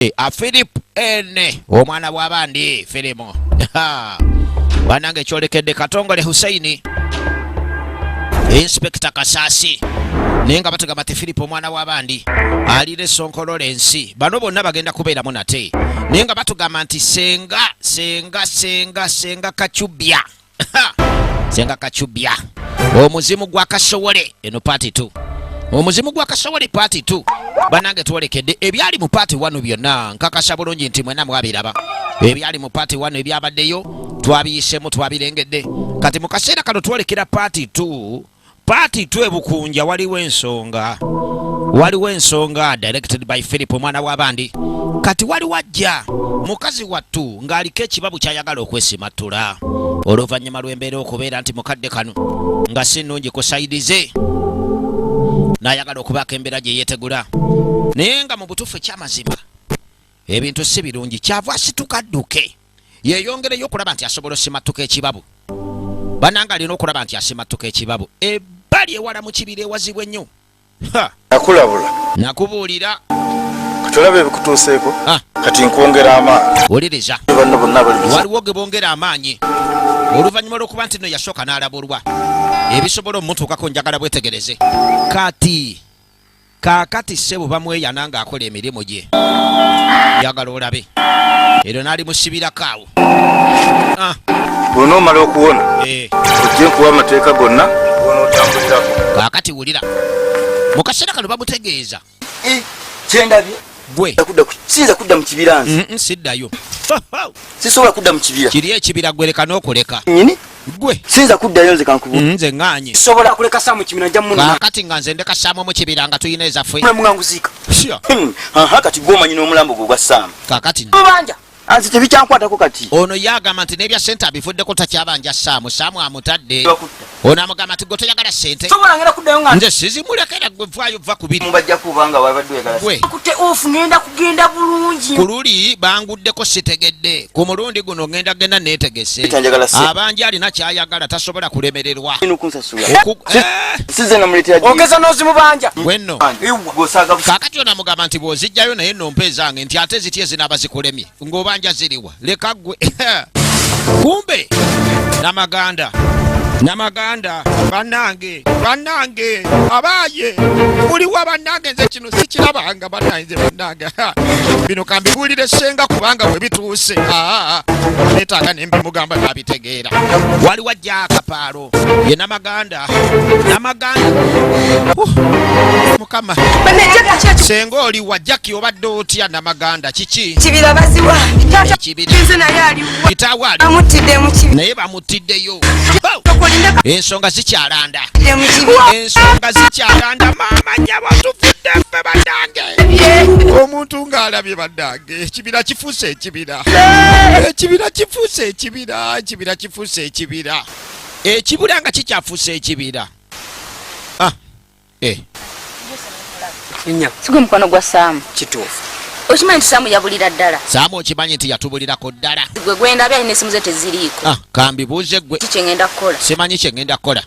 Philip ene omwana w'abandi Filimo banange kyolekedde Katongole Husaini Inspector Kasasi nenga batagamba te Philip omwana w'abandi alire sonkolole ensi bano bonna bagenda kubeera mu nate nenga batugamba nti senga kachubya senga kachubya omuzimu gwa Kasowole eno party 2 omuzimu gwa Kasowole party 2 banange twolekedde ebyali mu party 1 byonna nkakasa bulungi nti mwena mwabiraba ebyali mu party 1 ebyabaddeyo twabiyisemu twabirengedde kati mu kaseera kano twolekera party 2 ebukunja waliwo ensonga directed by Philip omwana w'abandi kati wali wajja mukazi wattu ng'aliko ekibabu kyayagala okwesimatula oluvannyuma lw'embeera okubeera nti mukadde kano nga si nnungi ku sayidi ze n'ayagala okubaako embeera gye yeetegula naye nga mu butuufu ekyamazima ebintu si birungi kyava asituka adduke yeeyongereyo okulaba nti asobola osimatuka ekibabu bananga alina okulaba nti asimatuka ekibabu ebbali ewala mu kibira ewazibwa ennyo nakulabula nakubuulira katulabe ebikutuuseeko kati nkwongera amaanyi wuliriza waliwo ge bongera amaanyi oluvannyuma lw'okuba nti no yasooka n'alabulwa ebisobola omutuukako njagala bwetegereze kaakati ssebo bamweyana ng'akola emirimu gye njagala olabe ero n'ali musibirako awo bw'onoomala okuwona ojje nkuwa amateeka gonna gonootambulirako kaakati wulira mu kaseera kano bamutegeeza kyendabye gwe sinza kudda mu kibira nze siddayo sisobola kudda mu kibira kiri ekibira gwereka n'okuleka nyini gwe sinza kuddayo nze kankubu nze ŋŋaanye sobola kuleka Saamu kibira njja munna kaakati nga nze ndeka Saamu mu kibira nga tuyina ezaffe mwanguziika kati gw'omanyi n'omulambo gwe gwa Saamu kaakati mubanja anzi tebikyankwatako kati ono yagamba nti n'ebya ssente abivuddeko takyabanja Saamu amutadde ono amugamba nti gwe toyagala ssente sobola ngenda kuddayo nga nze sizimulekera gwe vaayo va ku biri mubajja kubanga wabadde oyagala kutte ofu ngenda kugenda bulungi ku luli banguddeko sitegedde ku mulundi guno ngenda genda neetegese abanji alina kyayagala tasobola kulemererwa ogeza n'ozimubanja gwenno kaakati ono amugamba nti bw'ozijjayo naye nompa ezange nti ate ziti ezinaaba zikulemye ng'obanja ziriwa leka gwe kumbe namaganda bannange abaaye buliwa bannange nze kino sikirabanga bannange bino kambibuulire senga kubanga bwe bituuse neetaaga ne mbimugamba nabitegeera wali wajja akapaalo ye namaganda mukama senga oli wajjaki obadde otya namaganda kiki kibira baziwa nze naye aliwa kitaawe bamutidde mu kibira naye bamutiddeyo ensonga zikyalanda maama nyabo tufudde ffe baddange omuntu ng'alabye baddange ekibira kifuuse ekibira ekibira nga kikyafuuse ekibira sigwe mukono gwa Saamu kituufu okimanyi nti Saamu yabulira ddala Saamu okimanyi nti yatubulirako ddala gwe gwendabye alina essimu ze teziriiko kambibuuze gwe kikyengenda kukola simanyi kyengenda kukola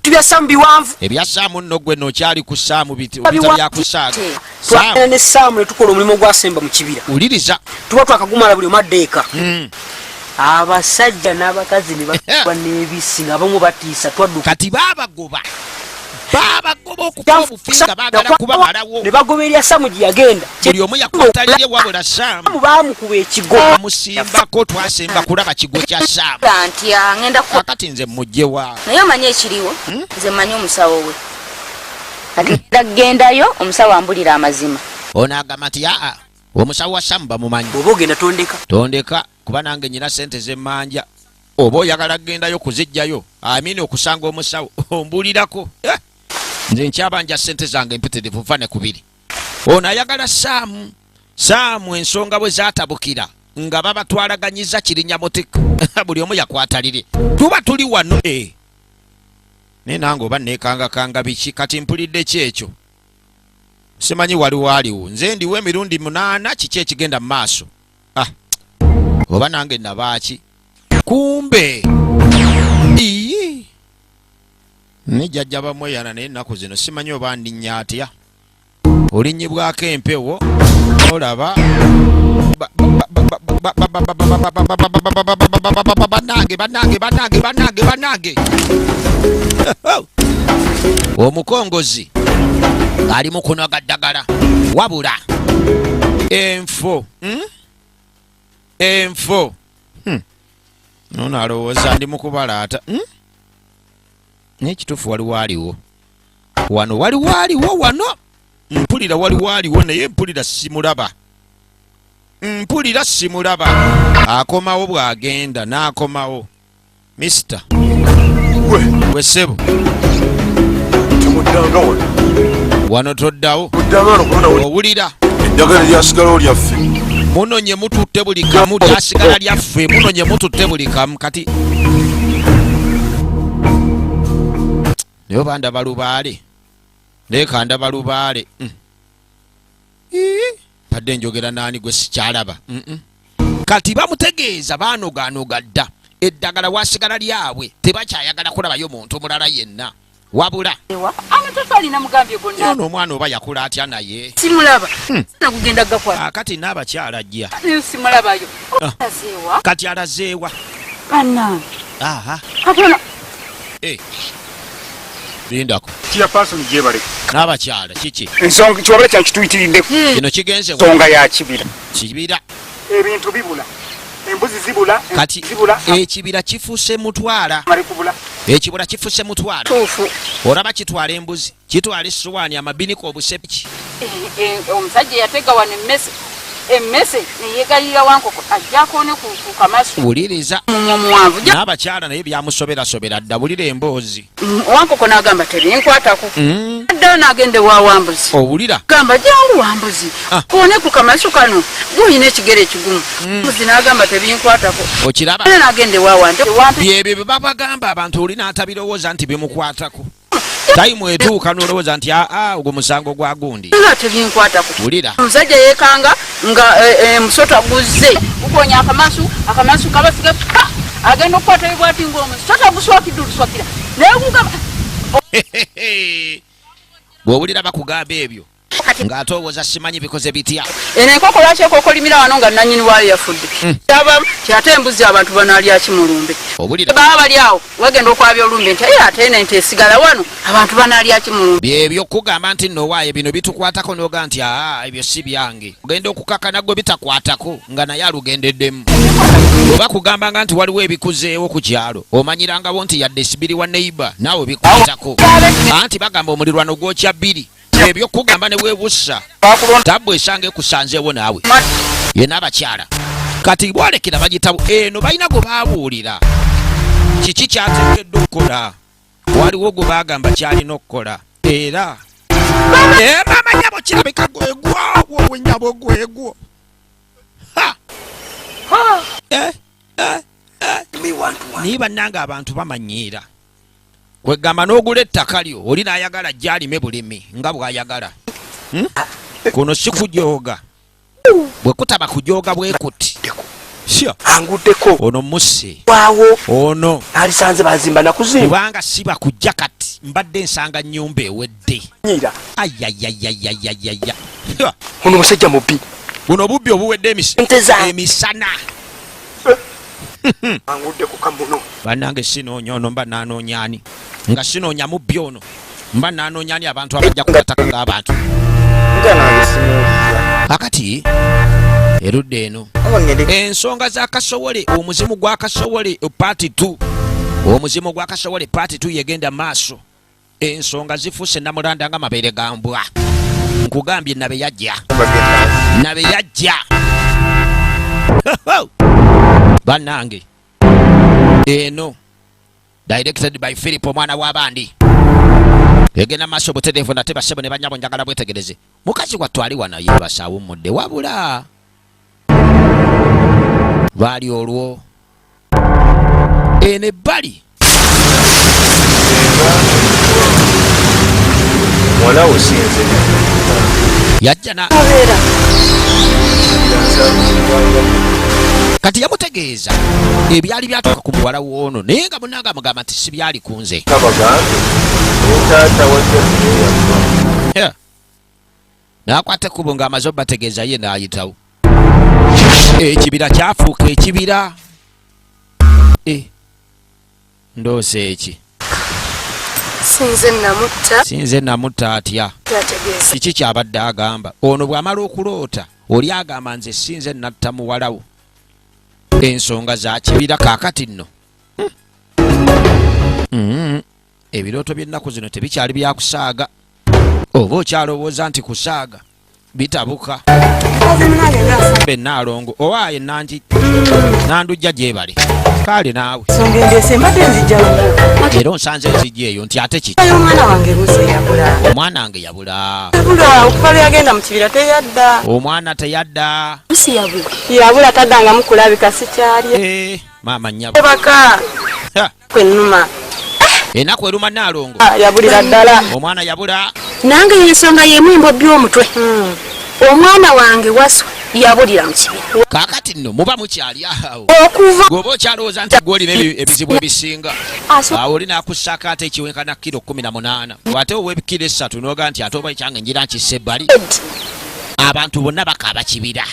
tubya Saamu biwanvu ebya Saamu nno gwe nokyali ku Saamu bitabyakusaaga twagenda ne Saamu ne tukola omulimu gwasemba mu kibira wuliriza tuba twakagumala buli omaddeeka abasajja n'abakazi ne bakuba n'ebisi nga bamu batiisa twadduka kati baabagoba okukuba obufinga baagala kuba malawo ne bagoberera Saamu gye yagenda buli omu yakwatalire wabula Saamu baamukuba ekigo bamusimbako twasemba kulaba kigo kya Saamu nti ngenda kakati nze mujjewa naye omanyi ekiriwo nze mmanyi omusawo we kati gendayo omusawo ambulira amazima ono agamba nti omusawo wa Saamu bamumanyi oba ogenda tondeka kuba nange nyina sente zemmanja oba oyagala gendayo kuzijjayo amini okusanga omusawo ombulirako nze nkyabanja sente zange mpitirivu vane kubiri ono ayagala Saamu ensonga bwe zaatabukira nga babatwalaganyiza kirinyamotika buli omu yakwatalire tuba tuli wano naye nange oba nekangakanga biki kati mpulidde ki ekyo simanyi waliwo nze ndiwo emirundi 8 kiki ekigenda mu maaso oba nange nabaaki kumbe ne jjajja bamweyana naye ennaku zino simanyi oba ndinnya atya olinyibwako empewo olaba banange omukongozi ali mu kunoga ddagala wabula enfo nono alowooza ndi mukubalaata n'ekituufu waliwo wano wano mpulira waliwo naye mpulira simulaba akomawo bw'agenda n'akomawo Mr. gwe ssebo wano toddawo owulira eddagala lyasigala olyaffe muno nye mututte buli kamu lyasigala lyaffe muno nye mututte buli kamu kati naye bandaba lubaale neekandaba lubaale padde njogera naani gwe sikyalaba kati bamutegeeza baanogaanoga dda eddagala wasigala lyabwe tebakyayagala kulabayo muntu mulala yenna wabula ono omwana oba yakula atya naye simulaba nakugenda gakwata kati n'abakyala ajja simulabayo kati alazeewa bannange katona lindako kya pasoni gyebaleka n'abakyala kiki ensonga kiwabala kyange kituyitiriddeku kino kigenze nsonga ya kibira ebintu bibula embuzi zibula kati ekibira kifuuse mutwala ekibula kifuuse mutwala olaba kitwala embuzi kitwala essuwaani amabinika obusepiki omusajja yatega wano emmese neyegalira wankoko ajjako ne ku kamasu wuliriza muwanvu n'abakyala naye byamusoberasobera dda wulira emboozi wankoko n'agamba tebinkwatako addayo n'agende wa wambuzi owulira gamba jangu wambuzi kone ku kamasu kano guyina ekigere ekigumu mbuzi n'agamba tebinkwatako okiraba n'agende wa wante byebyo bye babagamba abantu oli n'atabirowooza nti bimukwatako tayimu etuuka n'olowooza nti ogwo musango gwa gundi nga tebinkwatako wulira omusajja yeekanga nga musota guzze gukonya akamasu kabasiga agenda okukwata ebwati ngaomusota guswakidde oluswakira naye gugamba bw'owulira bakugamba ebyo ng'atowooza simanyi bikoze bitya eno enkoko lwaki ekokolimira wano nga nanyini waayo yafudde kyate embuzi abantu banaalya kimulumbe baba bali awo wagenda okwabya olumbe nti ate ene nti esigala wano abantu banaalya kimulumbe byebyo kugamba nti nowaayo bino bitukwatako noga nti ebyo si byange ogenda okukaka nagwe bitakwatako nga naye alugendeddemu oba kugambanga nti waliwo ebikuzeewo ku kyalo omanyirangabo nti yadde esibiri wa neiba naawe bikwatako anti bagamba omulirwano gwokya bbiri ebyo kugamba ne weebussa tabwe esange kusanzeewo naawe ye n'abakyala kati bwalekera bagitabu eno balina gwe baabuulira kiki kyateekeddwa okukola waliwo gwe baagamba kyalina okukola era maama nyabo kirabika gwegwawo wenyabo gwegwo naye bannanga abantu bamanyiira kwegamba n'ogula ettaka lyo oli n'ayagala gy'alime bulimi nga bw'ayagala kuno si kujooga bwe kutaba kujooga bwe kuti anguddeko ono musse waawo ono alisanze bazimba nakuzimba kubanga si bakujja kati mbadde nsanga nnyumba ewedde ayayayayayaya ono musajja mubbi buno bubbi obuwedde emisana anguddeko kamuno bannange sinoonya ono mba nanoonya ani nga sinoonya mubbi ono mba nanoonya ani abantu abajja kubataka ng'abantu akati erudda eno ensonga za Kasowole omuzimu gwa Kasowole paati 2 omuzimu gwa Kasowole paati 2 yegenda maaso ensonga zifuuse namulanda nga mabeere ga mbwa nkugambye nabe yajja bannange eno directed by Philip omwana w'abandi egenda maaso butereevu nate basebo ne banyabo njagala bwetegereze mukazi watwali wano yeebasaawo mudde wabula baali olwo eno ebbali mwalawo sinze yajja na kati yamutegeeza ebyali byatuuka ku muwala w'ono naye nga munanga amugamba nti si byali ku nze n'akwata ekkubo ng'amaze obbategeeza ye n'ayitawo. Ekibira kyafuuka ekibira. Ndoose eki. Sinze namutta atya. Kiki kyabadde agamba? Ono bw'amala okuloota oli agamba nze sinze natta muwalawo. Ensonga za kibira kaakati nno. Ebirooto by'ennaku zino tebikyali byakusaaga. Oba okyalowooza nti kusaaga bitabuka. Bennaalongo owaaye nandujja gyebale. Kale naawe era onsanze nzijja eyo nti ate kiki? Omwana wange yabula. Omwana teyadda. Yabula taddanga mukulabika sikyali. Maama nnyabo. Kwenuma. Enaku eruma Naalongo. Yabulira ddala. Omwana yabula. Nange y'ensonga y'emu embobbi omutwe. Omwana wange Wasu yabulira mu kibira. Kaakati nno muba mukyali awo. Okuva Gwoba okyalowooza nti gwolina ebizibu ebisinga. Awo oli n'akussako ate ekiwenkana kilo 18. Ate ow'ebikilo 3 n'oga nti ate oba ekyange ngira nkisse ebbali. Abantu bonna bakaaba kibira.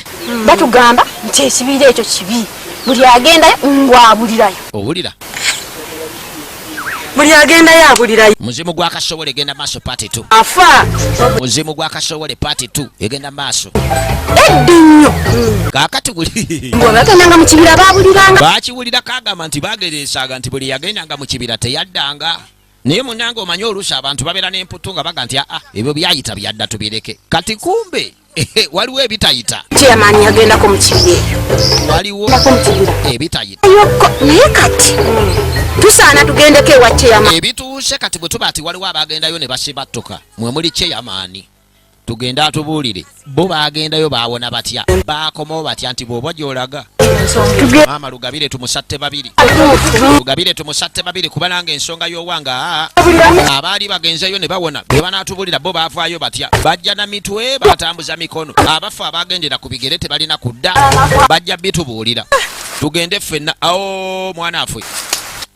Batugamba nti ekibira ekyo kibi. Buli agendayo ngwabulirayo. Owulira? Buli agendayo abulirayo. Muzimu gwa Kasowole egenda maaso part 2. Afa. Muzimu gwa Kasowole part 2 egenda maaso. Eddinyo. Kaakati buli. Bw'abagendanga mu kibira baabuliranga. Baakiwulira kagamba nti bagereesaaga nti buli yagendanga mu kibira teyaddanga. Naye munnange omanyi oluusi abantu babeera n'emputu nga baga nti ebyo byayita byadda tubireke. Kati kumbe waliwo ebitayita. Chairman yagendako mu kibira ekyo. Waliwo ebitayita. Naye kati tusaana tugendeko ewa chairman. Ebituuse kati bwe tuba ati waliwo abagendayo ne basiba ttoka. Mwe muli chairman. Tugenda atubuulire. Bo baagendayo baawona batya. Baakomawo batya nti bw'oba gy'olaga. Maama Lugabire tumusatte babiri. Lugabire tumusatte babiri kuba nange ensonga y'owanga abaali bagenzeyo ne bawona be banaatubulira bo baavaayo batya. Bajja na mitwe batambuza mikono. Abafu abagendera ku bigere tebalina kudda. Bajja bitubuulira. Tugende ffenna. Awo mwana affe.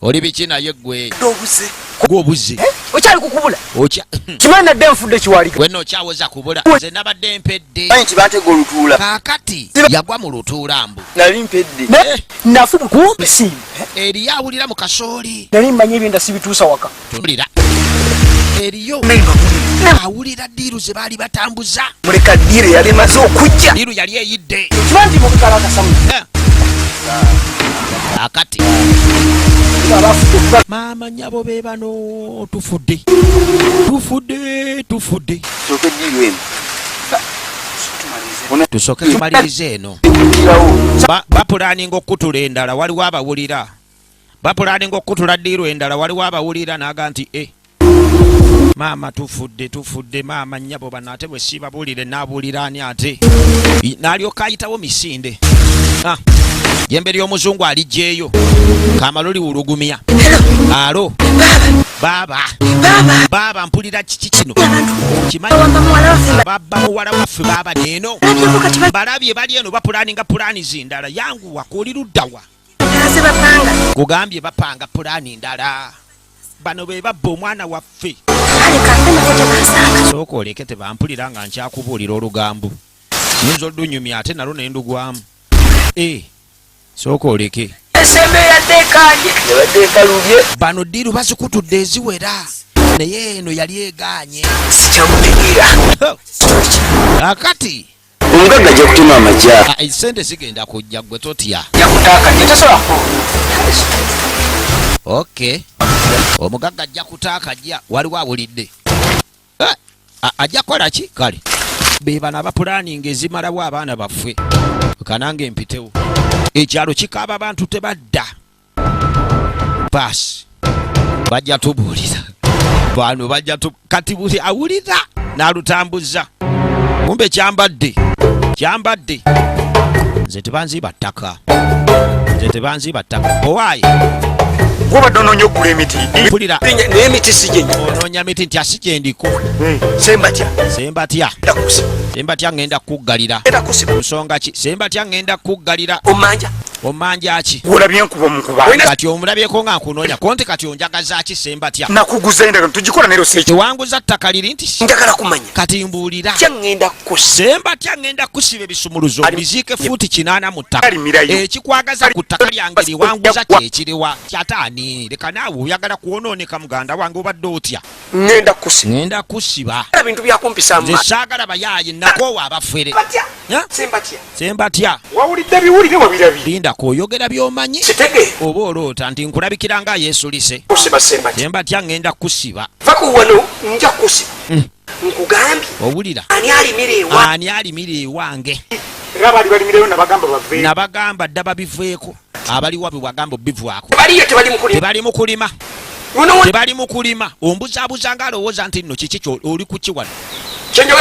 Oli biki naye ggwe? Gwobuze. Okyali kukubula. Kimana dde nfudde kiwalika. Wenno okyawoza kubula. Nze nabadde mpedde. Nti baatega olutuula. Kaakati yagwa mu lutuula mbu. Nali mpedde. Nafubu kumbe si. Eriyo awulira mu kasooli. Nali mmanyi ebinda sibituusa waka. Tulira. Eriyo awulira ddiiru ze baali batambuza. Muleka ddiiru yali emaze okujja. Ddiiru yali eyidde. Kimanzi mukukala akasamu. Akati maama nnyabo be bano tufudde. Soke ddiiru eno. Tusooke tumalirize eno. Bapulaaninga okutula endala waliwo abawulira. Bapulaaninga okutula ddiiru endala waliwo abawulira n'aga nti maama tufudde maama nnyabo bano ate bwe siibabuulire n'abuulira ani ate. N'alyoka ayitawo misinde. Jembe ly'omuzungu alijjeeyo. Kamaloli wulugumya. Alo. Baba mpulira kiki kino. Kimanyi babba muwala waffe baba neeno. Balabye bali eno bapulaaninga pulaani zindala. Yangu wakoli luddawa. Kugambye bapanga pulaani ndala. Bano be babba omwana waffe. Sooka oleke tebampulira nga nkyakubuulira olugambo. Nyinza oddunyumya ate nalo ne ndugwamu. Sooka oleke. Esembe yateekanye. Yabateeka lubye. Bano ddiiru bazikutudde eziwera. Naye eno yali egaanye. Sikyamutegeera. Akati. Omugagga ajja kutema amajja. Sente zigenda kujja gwe totya. Yakutaakanya tasobako. Okay. Omugagga ajja kutaakajja waliwo awulidde. Ajja kukola ki? Kale. Be bano abapulaaninga ezimalawo abaana baffe. Kanange mpitewo. Ekyalo kikaaba abantu tebadda. Pass. Bajja tubuulira. Bano bajja kati buli awulira n'alutambuza. Kumbe kyambadde. Nze tebanziba ttaka. Owaaye. Gwobadde onoonya okugula emiti. Mpulira. Naye emiti si gye nnyo. Onoonya miti nti asi gye ndiko. Sembatya ngenda kukuggalira. Nsonga ki? Sembatya ngenda kukuggalira. omanja ki olabye nkuba mukuba kati omulabyeko nga nkunoonya konti kati onjagaza ki Sembatya nakuguza endagano tugikola ne Rosecho tewanguza ttaka liri nti njagala kumanya kati mbuulira kyangenda kusa Sembatya ngenda kusiba ebisumuluzo biziike fuuti 8 mu ttaka ekikwagaza ku ttaka lyange liwanguza kyekiriwa kyataani leka naawe oyagala kwonooneka muganda wange obadde otya ngenda kusiba ebintu byakumpisa nze saagala bayaaye nakoowa abafere Sembatya wawulidde biwulire wabirabye linda kooyogera by'omanyi kitege oba oloota nti nkulabikira nga yeesulise kusiba Sembatya ngenda kusiba vaku wano nja kusiba nkugambye owulira ani alimira ewange era bali balimireyo nabagamba bave nabagamba dda babiveeko abaliwa bwagamba obbivaako tebali mu kulima tebali mu kulima ombuzaabuza ng'alowooza nti nno kiki oli ku kiwano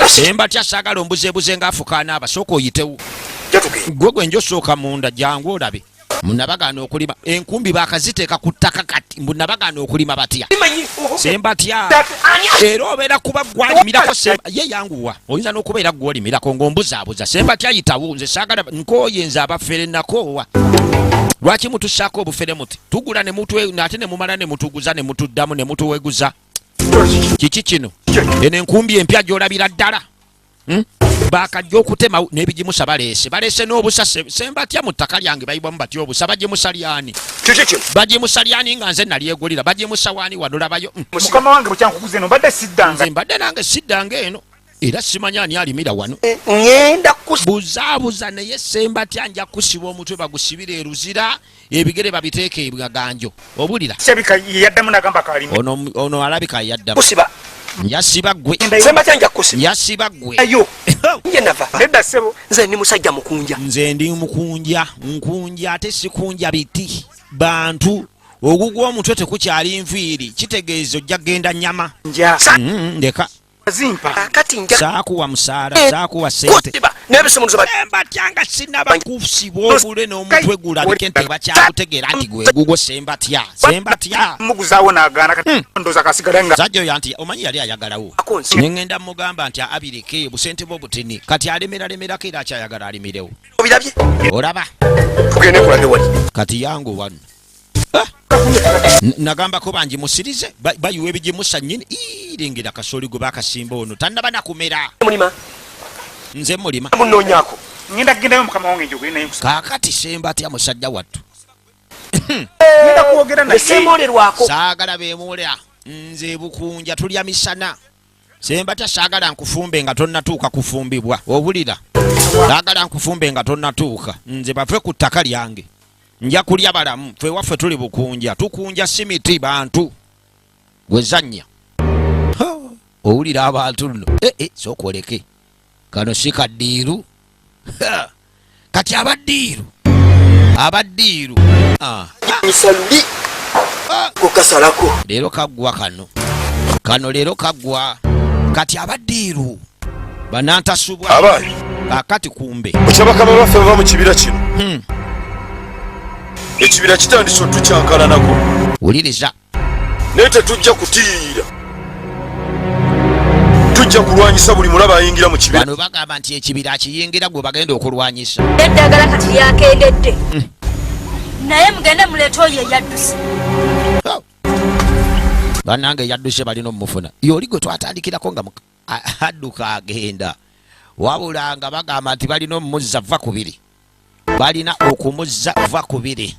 Sembatya saagala ombuzeebuze ng'afukaana abasooka oyitewo gwe gwe njosooka munda jangu olabe munabagaana okulima enkumbi baakaziteeka ku ttaka kati munabagaana okulima batya Sembatya era obeera kuba gwalimirako ye yanguwa oyinza n'okubeera gwolimirako ng'ombuzaabuza Sembatya yitawo nze saagala nkooye nze abafere nakoowa lwaki mutussaako obufere muti tugula ne mutwe ate ne mumala ne mutuguza ne mutuddamu ne mutuweguza kiki kino eno enkumbi empya gy'olabira ddala baakajja okutema n'ebigimusa baleese n'obusa Sembatya mu ttaka lyange bayibwamu batya obusa bagimusa lyani bagimusa lyani nga nze nalyegulira bagimusa waani wano labayo mukama wange bukyankuguza eno mbadde siddanga nze mbadde nange siddanga eno era simanya ani alimira wano ngenda buzaabuza naye Sembatya nja kusiba omutwe bagusibira eruzira ebigere babiteeka ebiganjo obulira sebika yaddamu nagamba kalimi ono alabika yaddamu kusiba njasiba ggwe Sembatya nja kusiba njasiba ggwe ayo nje nava nedda sebo nze ndi musajja mukunja nze ndi mukunja nkunja ate sikunja biti bantu ogugwa omutwe tekukyali nviiri kitegeeza ojja genda nyama ndeka zimpa kati nja saakuwa musaala saakuwa sente n'ebisumuluzo Sembatya nga sinaba kusiba obule n'omutwe gulabike nti bakyakutegeera nti gwe gugwo Sembatya muguzaawo n'agaana kati ndooza kasigala nga sajja oyo nti omanyi yali ayagalawo neŋŋenda mugamba nti abireke busente bwo butini kati alemeralerako era akyayagala alimirewo obirabye olaba tugende kulade wali kati yangu wano nagambako bangimusirize bayiwa ebigimusa nnyini lengera kasooli gwe bakasimba ono tannaba nakumera nze mulima munoonyako ngenda kugendayo mukama wange njogere naye kaakati Sembatya musajja wattu ngenda kwogera naye seemolerwako saagala beemolera nze bukunja tulya misana Sembatya saagala nkufumbe nga tonnatuuka kufumbibwa obulira saagala nkufumbe nga tonnatuuka nze bave ku ttaka lyange nja kulya balamu ffe waffe tuli bukunja tukunja simiti bantu gwezannya owulira abantu nno sookoleke kano si kaddiiru kati abaddiiru misaluli kukasalako leero kaggwa kano leero kaggwa kati abaddiiru banantasubwa abaali kakati kumbe ekyabakama baffe bava mu kibira kino ekibira kitandise otukyankalanako wuliriza naye tetujja kutiirira tujja kulwanyisa buli mulaba ayingira mu kibira bano bagamba nti ekibira akiyingira gwe bagenda okulwanyisa eddagala kati lyakendedde naye mugende muleete oyo eyadduse bannange eyadduse balina omufuna yoli gwe twatandikirako nga adduka agenda wabula nga bagamba nti balina omumuzza va kubiri balina okumuzza va kubiri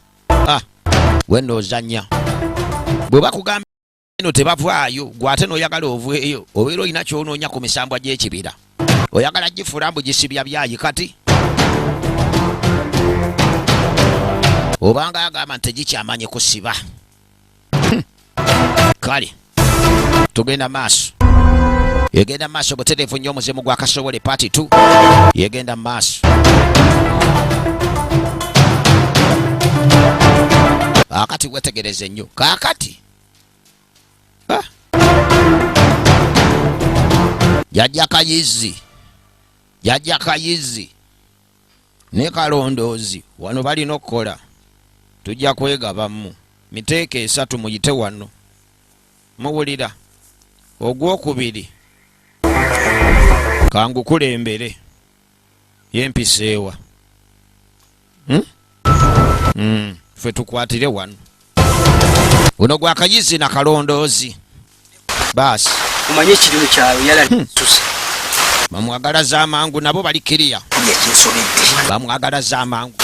wenda ozannya bwe bakugamba eno tebavaayo gwate n'oyagala oveeyo obeera olina kyonoonya ku misambwa gy'ekibira oyagala gifuula mbu gisibya byayi kati obanga agamba nti tegikyamanye kusiba kale tugenda maaso yegenda maaso butereevu nnyo omuzimu gwa Kasowole Party 2 yegenda maaso akati wetegereze nnyo kaakati jajja kayizi ne kalondoozi wano balina okukola tujja kwegabamu miteeko 3 muyite wano muwulira ogwokubiri kangukulembere yempiseewa Ffe tukwatire wano. Guno gwa kayizi na kalondoozi. Basi. Umanye ekiri kyalo yala susa. Bamwagala z'amangu nabo bali kiriya. Yakinsobedde. Bamwagala z'amangu.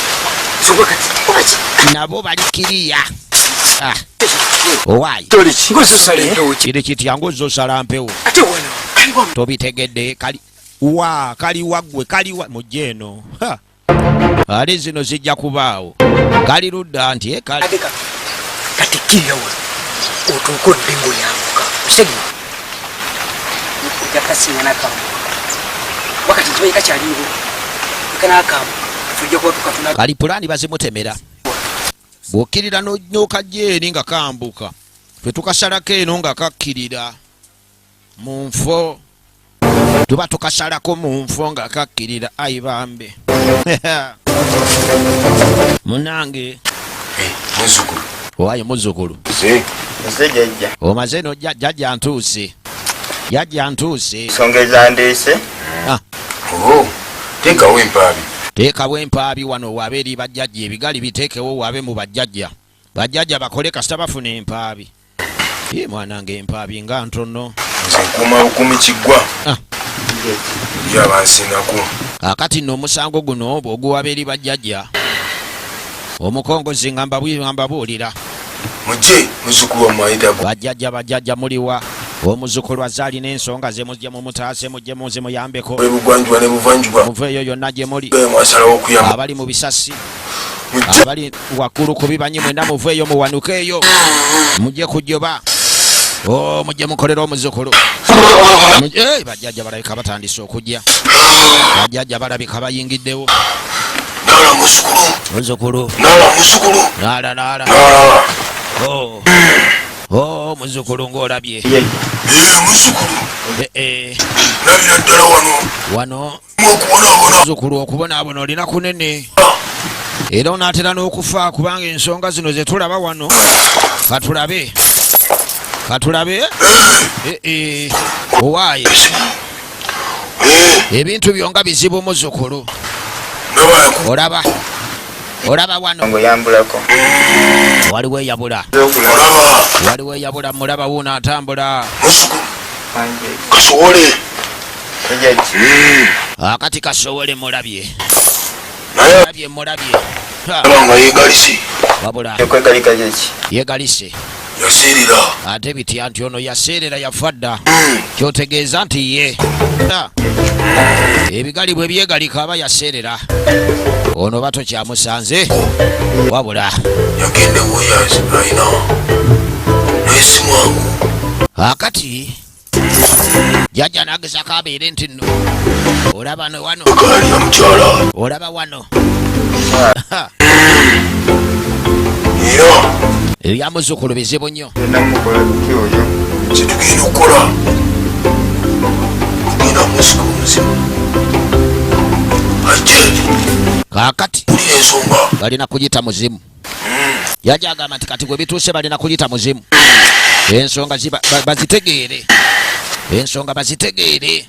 Sobo kati. Nabo bali kiriya. Owaayi. Kiri kitya ng'ozosala mpewo. Ate wano. Kaliwa. Tobitegedde kali. Kali waggwe kali wa mujje eno. Ali zino zijja kubaawo. Kali ludda nti kali. Kati kiriya wano. Otuukodde ng'oyambuka. Musegi. Yakasinya nakamu. Wakati kibaika kyalingo. Kanakamu. Tujja kuba tukatuna. Kali pulani bazimutemera. Bw'okkirira n'okajja eri nga kambuka. Ffe tukasalako eno nga kakkirira. Mu nfo. Tuba tukasalako mu nfo nga kakkirira. Ayi bambe. Munange. Muzzukulu. Owaayi muzzukulu. Nze jjajja. Omaze no jjajja ntuuse. Jjajja ntuuse. Ensonga ezandeese. Teekawo empaabi. Teekawo empaabi wano waabe eri bajjajja ebigali biteekewo waabe mu bajjajja. Bajjajja bakole kasita bafuna empaabi. Mwanange empaabi nga ntono. Nze nkuuma bukumi kiggwa. Yabansingako. Akati nno omusango guno bw'oguwaba eri bajjajja. Omukongozi nga mbabuulira. Mujje muzzukulu wa mwayitago. Bajjajja muliwa. Omuzukulu azaali n'ensonga ze mujje mumutaase mujje muze muyambeko. Ebugwanjuba ne buvanjuba. Muveeyo yonna gye muli. Mwasalawo okuyamba. Abali mu bisasi. Abali waggulu ku bibanyi mwenda muveeyo muwanukeeyo. Mujje kujoba. Mujje mukolera omuzukulu. Bajjajja balabika batandise okujja. Bajjajja balabika bayingiddewo. Nala muzzukulu. Muzzukulu. Nala muzzukulu. Nala. Muzzukulu ng'olabye. Muzzukulu. Nabira ddala wano. Okubonaabona. Muzzukulu okubonaabona olina kunene. Era onaatera n'okufa kubanga ensonga zino ze tulaba wano. Katulabe. Owaaye. Ebintu byonga bizibu muzzukulu. Olaba wano. Ngoyambulako. Waliwo eyabula. Waliwo eyabula mulaba wuuna atambula. Kasowole. Akati Kasowole mulabye. Mulabye. Nga yeegalise. Wabula. Okwegalika gyeki. Yeegalise. Yaseerera. Ate bitya nti ono yaseerera yafa dda. Kyotegeeza nti ye. Ebigali bwe byegalika aba yaseerera. Ono bato kyamusanze. Wabula. Yagende woyazi alina. Naye si mwangu. Akati. Jjajja n'agezaako abeere nti nno. Olaba wano. Gaali ya mukyala. Olaba wano. Era. Ebya muzzukulu bizibu nnyo. Kye tugenda okukola. Tugenda muzzukulu muzimu. Ajje. Kaakati. Uli ensonga. Balina kuyita muzimu. Jjajja agamba nti kati gwe bituuse balina kuyita muzimu. Ensonga bazitegeere. Ensonga bazitegeere.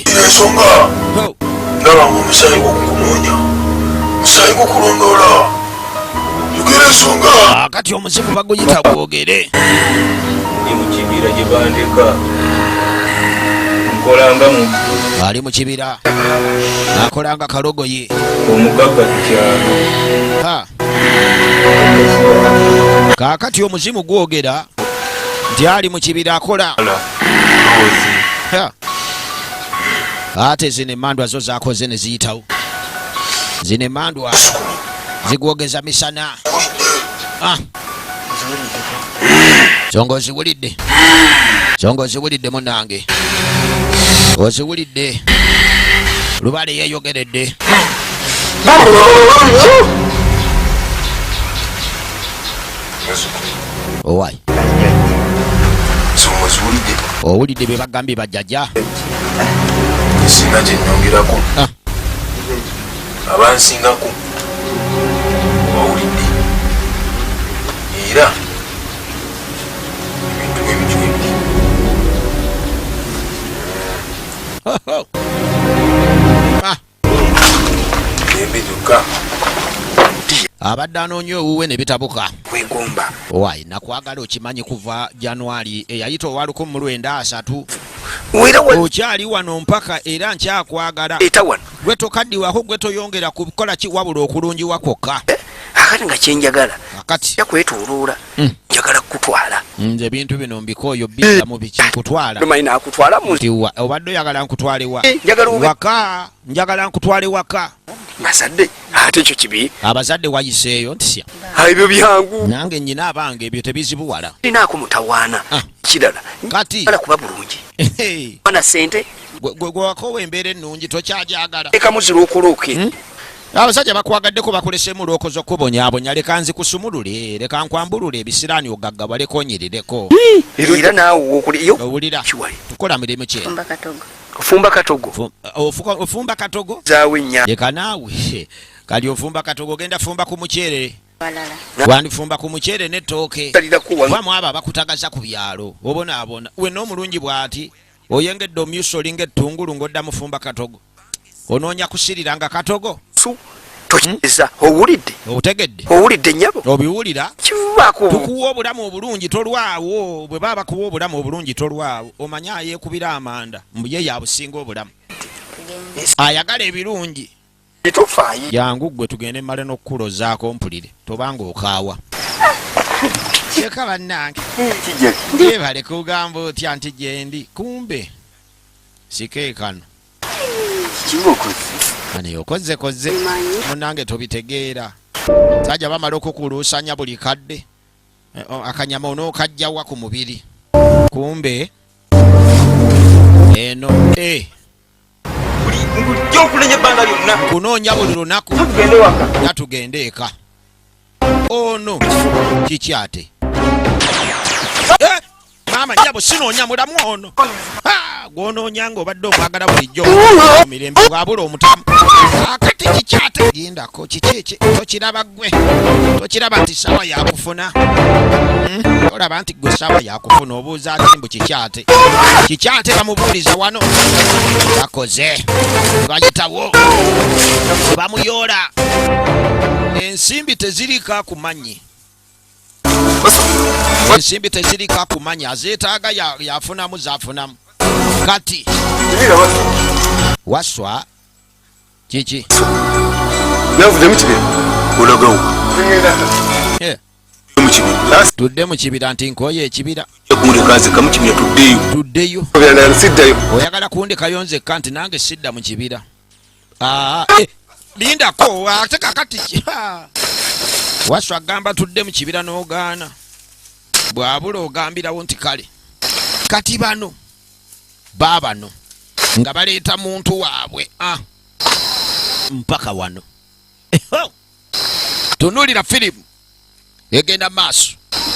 Ensonga. Ndaba omusaayi gw'okunoonya. Omusaayi gw'okulondoola. Yogera ensonga. Kati omuzimu baguyita gwogere. Ndi mu kibira gye bandeka. Nkolanga mu. Ali mu kibira. Akolanga kalogoye. Omugagga ku kyalo. Kaakati omuzimu gwogera nti ali mu kibira akola. Ate zino emmandwa zo zaakoze ne ziyitawo. Zino emmandwa zigwogeza misana. Songa oziwulidde. Songa oziwulidde munnange. Oziwulidde. Lubale yeeyogeredde. Owaayi. Owulidde bye bagambye bajjajja. Singa kye nnyongerako. Abansingako. Bawulidde. Era ebintu ebyo abadde anoonya owuwe ne bitabuka Kwegomba. owaayi nakwagala okimanyi kuva January eyayita owa 1993 Wera wa okyali wano mpaka era nkyakwagala eta wano. gwe tokaddiwako gwe toyongera kukola ki wabula okulungiwa kwokka Akati nga kyenjagala. akati Yakwetoloola. Njagala kutwala. nze bintu bino mbikooyo bidda mu biki nkutwala Lumayina akutwala mu nti obadde oyagala nkutwale wa njagala ube waka njagala nkutwale waka masadde. Ate ekyo kibi. abazadde wayiseeyo ntisya Ebyo byangu. nange nnyina abange ebyo tebizibuwala Ninaako mutawaana. Kirala. kati Ala kuba bulungi. Bana sente. gwe wakowa embeera ennungi tokyajagala Eka muzira okulooke. abasajja bakwagaddeko bakolesemu lookozo okubonyaabonya leka nzikusumulule leka nkwambulule ebisiraani ogaggabwa leka onyirireko Era naawe okuliyo. owulira Kiwali. tukola mirimu ki Fumba katogo. Ofumba katogo. ofumba katogo Zaawe nnya. leka naawe kali ofumba katogo genda fumba ku muceere Walala. wandifumba ku muceere n'ettooke Talira kuwa. vamu abo abakutagaza ku byalo obonaabona wenna omulungi bw'ati oyengedde omyusa olinga ettungulu ng'odda mufumba katogo onoonya kusiriranga katogo Su. Tokiza. Owulidde. obutegedde Owulidde nnyabo. obiwulira Kivaako. tukuwa obulamu obulungi tolwawo bwe baba kuwa obulamu obulungi tolwawo omanye ayeekubira amanda mbuye yabusinga obulamu ayagala ebirungi Tofaayi. jangu gwe tugende mmale n'okukulozaako mpulire tobanga okaawa kyeka bannange Kijja. yebale kugamba otya nti gyendi kumbe sikeekano Kibokozi. ani okozekoze munange tobitegeera sajja bamala okukuluusanya buli kadde akanyama onookajjawa ku mubiri kumbe eno Okulenya ebbanga lyonna. kunoonya buli lunaku Tugende waka. natugende eka ono kiki ate maama nyabo sinoonya mulamu ono gwonoonya ng'obadde omwagala bulijjo mirembe bwabula omutamu akati kiki ate gendako kiki eki tokiraba gwe tokiraba nti saawa yakufuna olaba nti gwe saawa yakufuna obuuza ati mbu kiki ate bamubuuliza wano bakoze bayitawo bamuyoola ensimbi tezirika kumanyi ensimbi tezirika kumanyi azeetaaga yafunamu zafunamu kati waswa kiki Navudde mu kibira. Olagawo. tudde mu kibira nti nkoye ekibira Yakundekaze kamu kibira tuddeyo. tuddeyo Obirala siddayo. oyagala kundekayo nzekka nti nange sidda mu kibira lindako ate kakati waswa agamba tudde mu kibira n'ogaana bwabula ogambirawo nti kale kati bano baabano nga baleeta muntu waabwe mpaka wano tunuulira firimu egenda maaso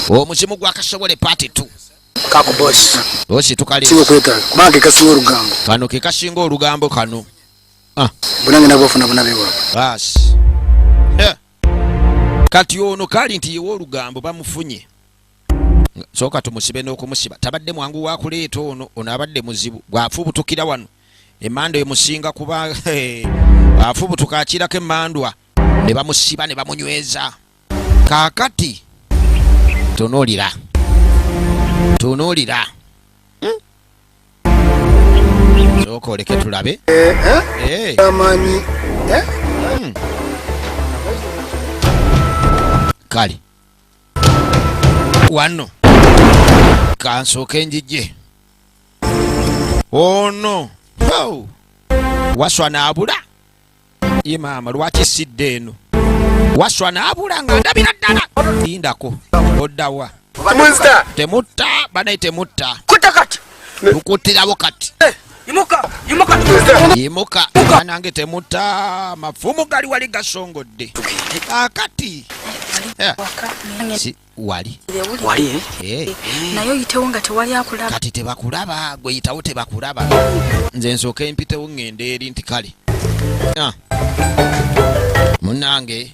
omuzimu gwa Kasowole Part 2 Kako boss. osi tukale Siwo kwetaaga. Kubanga kasinga olugambo. kano ke kasinga olugambo kano Bunange nabofuna bunabe bwabwe. basi kati ono kali nti yewe olugambo bamufunye sooka tumusibe n'okumusiba tabadde mwangu wa kuleeta ono abadde muzibu bw'afubutukira wano emmandwa emusinga kuba afubutuka akirako emmandwa ne bamusiba ne bamunyweza kaakati tunuulira sooka oleke tulabe Amanyi. kale wano kansooke njije ono waswa n'abula ye maama lwaki sidde eno waswa n'abula nga ndabira ddala lindako oddawa temutta banaye temutta Kutakati. tukuttirawo kati yimuka nange temutta mafumu gali wali gasongodde akati wali naye oyitewo nga tewali akulaba kati tebakulaba gwe yitawo tebakulaba nze nsooke mpitewo ŋŋende eri nti kale munange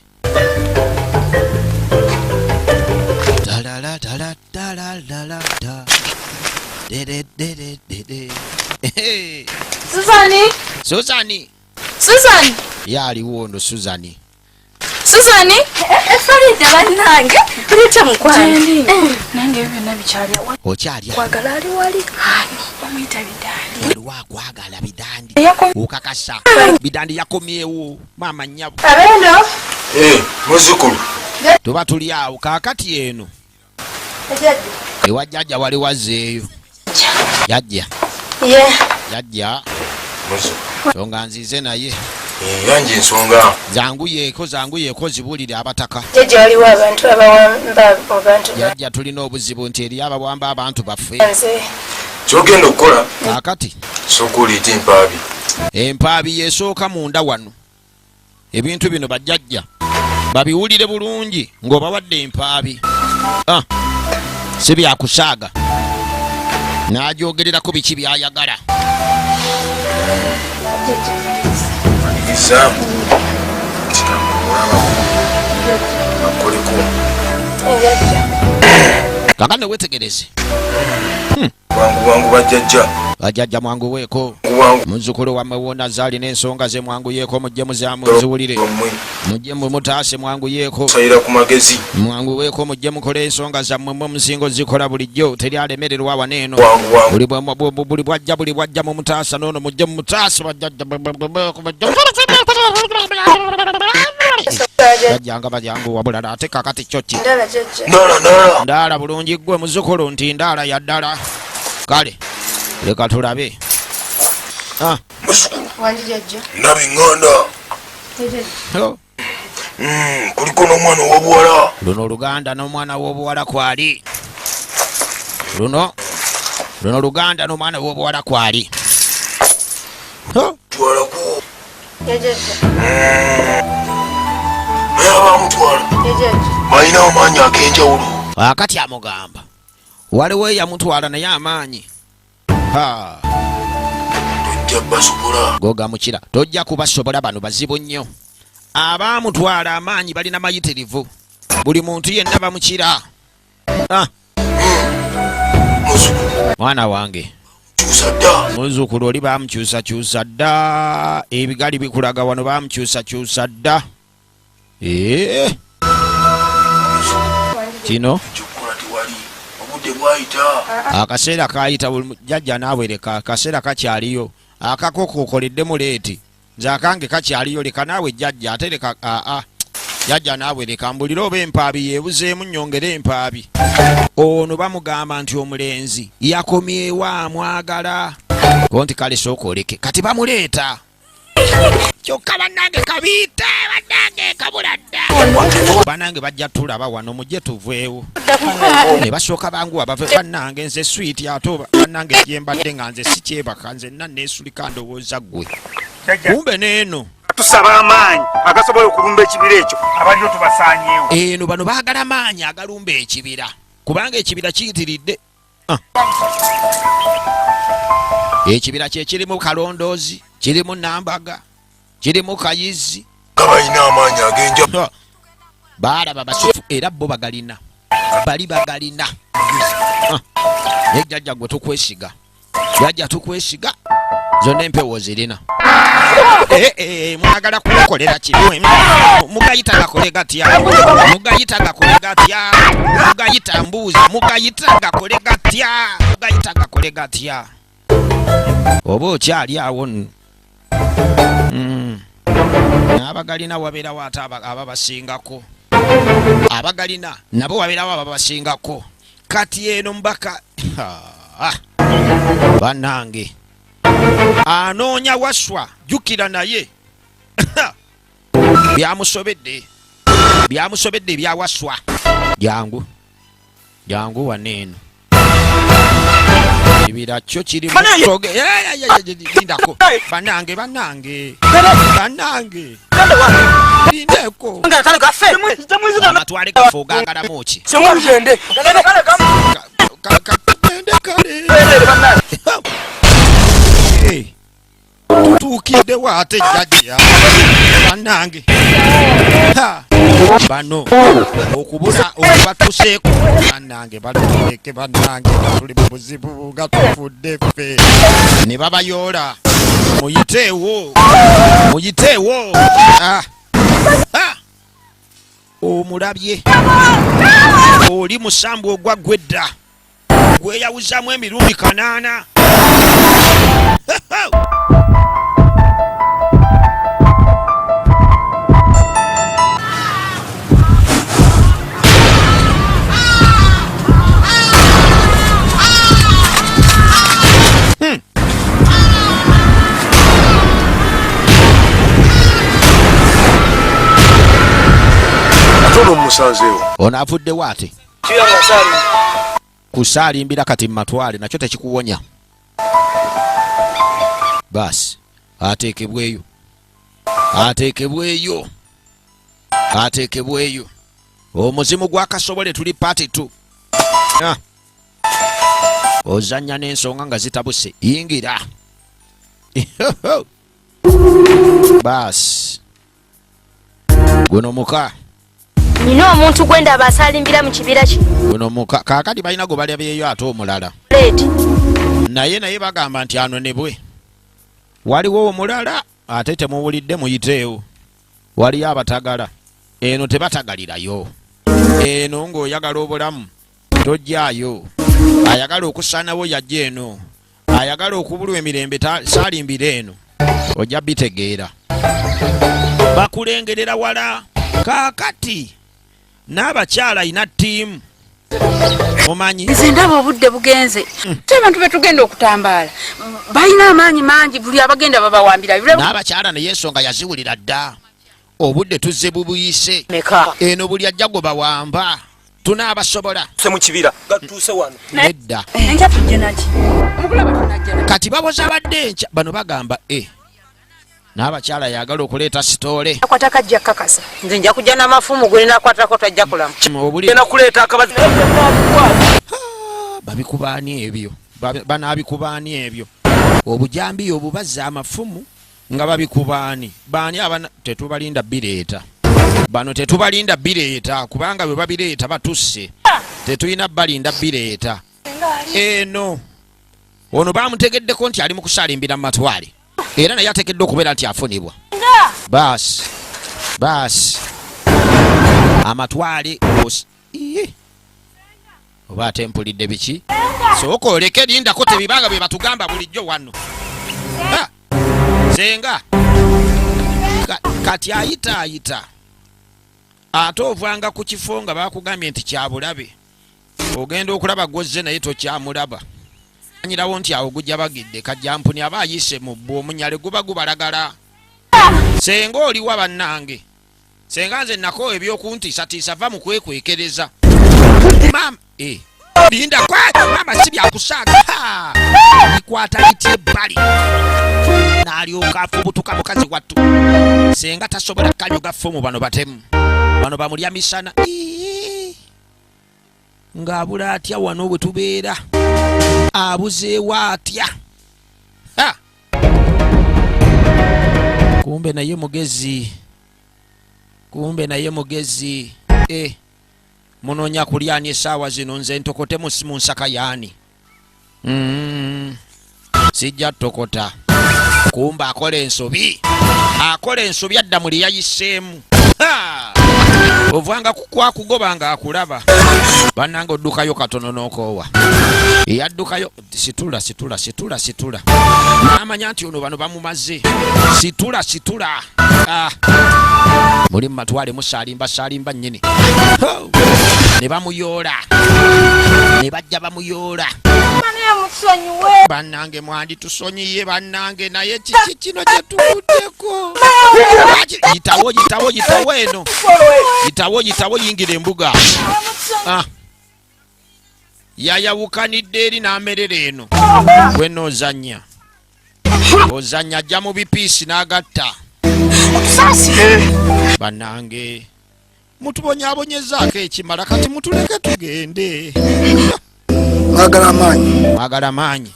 Suzani yaaliwo ono Suzani Susani Farida bannange uleta mukwano nange ebyo nabikyalya okyalya kwagala ali wali ani bamuyita bidandi waliwo akwagala bidandi okakasa bidandi yakomyewo maama nnyabo abendo muzukulu tuba tuli awo kaakati eno ewa jjajja wali wazzeeyo jjajja songa nzize naye yange ensonga zanguyeeko zibulire abataka jjajja waliwo abantu abawamba abantu jjajja tulina obuzibu nti eri abawamba abantu baffe kyogenda okukola kaakati sooka oliita empaabi empaabi yesooka munda wano ebintu bino bajjajja babiwulire bulungi ng'obawadde empaabi si byakusaaga n'agyogererako biki byayagala malirizamu akoleko kakane wetegereze wangu bajjajja mwanguweeko muzukulu wammwe wonna zaalina ensonga ze mwanguyeeko mujje muziwulire mujje mumutaase mwanguyeeko sayira ku magezi mwanguweeko mujje mukole ensonga zammwe mwe musingo zikola bulijjo teri alemererwa wano eno buli bwajja mumutaasa noono mujje mumutaase bajjanga bajangu wabulala ate kakati kyoki ndaala bulungi gwe muzukulu nti ndaala ya ddala kale leka tulabe nabiŋŋanda kuliko n'omwana ow'obuwala luno Luganda n'omwana w'obuwala kwali luno Luganda n'omwana w'obuwala kwali twalako naye abamutwala balina amaanyi ag'enjawulo akati amugamba waliwo eyamutwala naye amaanyi tojja basobola gogamukira tojja kubasobola bano bazibu nnyo abaamutwala amaanyi balina mayitirivu buli muntu yenna bamukira mwana wange muzukulu oli bamukyusakyusa dda ebigali bikulaga wano bamukyusakyusa dda kino akaseera kayita jjajja naawereka akaseera kakyaliyo akakokokoleddemu leeti nze akange kakyaliyo leka naawe jjajja ate leka jjajja naawereka mbulira oba empaabi yeebuzeemu nnyongere empaabi ono bamugamba nti omulenzi yakomyewa amwagala konti kale sooka oleke kati bamuleeta kyokka bannange kabiite bannange kabuladda bannange bajja tulaba wano mujje tuveewo ne basooka banguwa bave bannange nze switi ate oba bannange gyembadde nga nze sikyebaka nze nna neesulika ndowooza ggwe kumbe neeno tusaba amaanyi agasobola okulumba ekibira ekyo abaliyo tubasaanyeewo eno bano baagala amaanyi agalumba ekibira kubanga ekibira kiyitiridde ekibira kye kirimu kalondoozi kirimu nambaga kirimu kayizi gabalina amaanyi ag'enjawulo baalaba basufu era bo bagalina bali bagalina jjajja gwe tukwesiga jjajja tukwesiga zonna empewo zirina mwagala kukolera kimu mugayita gakole gatya mugayita gakole gatya mugayita mbuuzi mugayita gakole gatya mugayita gakole gatya oba okyali awo n'abagalina wabeerawo ate ababasingako abagalina nabo wabeerawo ababasingako kati eno mbaka bannange anoonya waswa jjukira naye byamusobedde ebyawaswa jangu waneeno kibira kyo kirimu lindako bannange lindeko amatwale gafe ogagalamu ki tutuukidde waate jjajja bannange bano okubula okubatuseeko bannange baleke bannange tuli mu buzibu nga tufudde ffe ne babayoola muyiteewo omulabye oli musambu ogwa gwedda gweyawuzamu emirundi 8. Ono afuddewo ate kusaalimbira kati matwale nakyo tekikuwonya basi ateekebweyo omuzimu gwa Kasowole tuli party 2 ozanya n'ensonga nga zitabuse yingira basi guno muka nina omuntu gwenda abasalimbira mu kibira ki guno muka kakati balina go balabyeyo ate omulala naye bagamba nti ano nebwe waliwo omulala ate temuwulidde muyiteewo waliyo abatagala eno tebatagalirayo eno ng'oyagala obulamu tojjaayo ayagala okusaanawo yajja eno ayagala okubulwa emirembe saalimbira eno ojja bitegeera bakulengerera wala kakati n'abakyala ina ttiimu omanyi nze ndaba obudde bugenze te abantu betugenda okutambaala balina amaanyi mangi buli abagenda babawambira n'abakyala naye ensonga yaziwulira dda obudde tuzze bubuyise eno buli ajja gwe bawamba tunaabasobola mu kibira gatuuse wano nedda enkya tujje naki kati bawoza badde enkya bano bagamba n'abakyala yagala okuleeta sitoole akwata kajja kakasa nze nja kujja n'amafumu gulina akwatako tajja kulamu obulina kuleeta akabazi babikubaani ebyo banaabikubaani ebyo obujambi obwo bazza amafumu nga babikubaani baani abana tetubalinda bireeta bano tetubalinda bireeta kubanga bwe babireeta batusse tetulina balinda bireeta eno ono bamutegeddeko nti ali mu kusaalimbira mu matwale era naye ateekeddwa okubeera nti afunibwa baasi amatwale oba ate mpulidde biki sooka oleke lindako tebibanga bwe batugamba bulijjo wano senga kati ayita ate ovanga ku kifo nga bakugambye nti kyabulabe ogenda okulaba gwozze naye tokyamulaba anyirawo nti awo gujja bagidde kajjampuni aba ayise mu bbo omunyale guba gubalagala senga oliwa bannange senga nze nako ebyokuntiisatiisa va mu kwekwekereza mama linda kwata mama si byakusaaga bikwata liti ebbali n'alyoka afubutuka mukazi wattu senga tasobola kalyo gaffumu bano batemu bano bamulya misana ng'abula atya wano bwe tubeera abuzeewo atya kumbe naye mugezi munoonya kulyani essaawa zino nze ntokote mu nsaka yaani sijja tokota kumba akola ensobi adda muli yayiseemu ovanga kwakugoba nga akulaba bannanga oddukayo katono n'okoowa eyaddukayo situla n'amanya nti ono bano bamumaze situla muli mu matwale musaalimba nnyini ne bamuyoola ne bajja bamuyoola bannange mwandi tusonyiye bannange naye kiki kino kyetuvuddeko yitawo eno yitawo yingira embuga yayawukanidde eri n'amerera eno gwena ozanya ajja mu bipiisi n'agatta bannange mutubonyabonyezaako ekimala kati mutuleke tugende mwagala amaanyi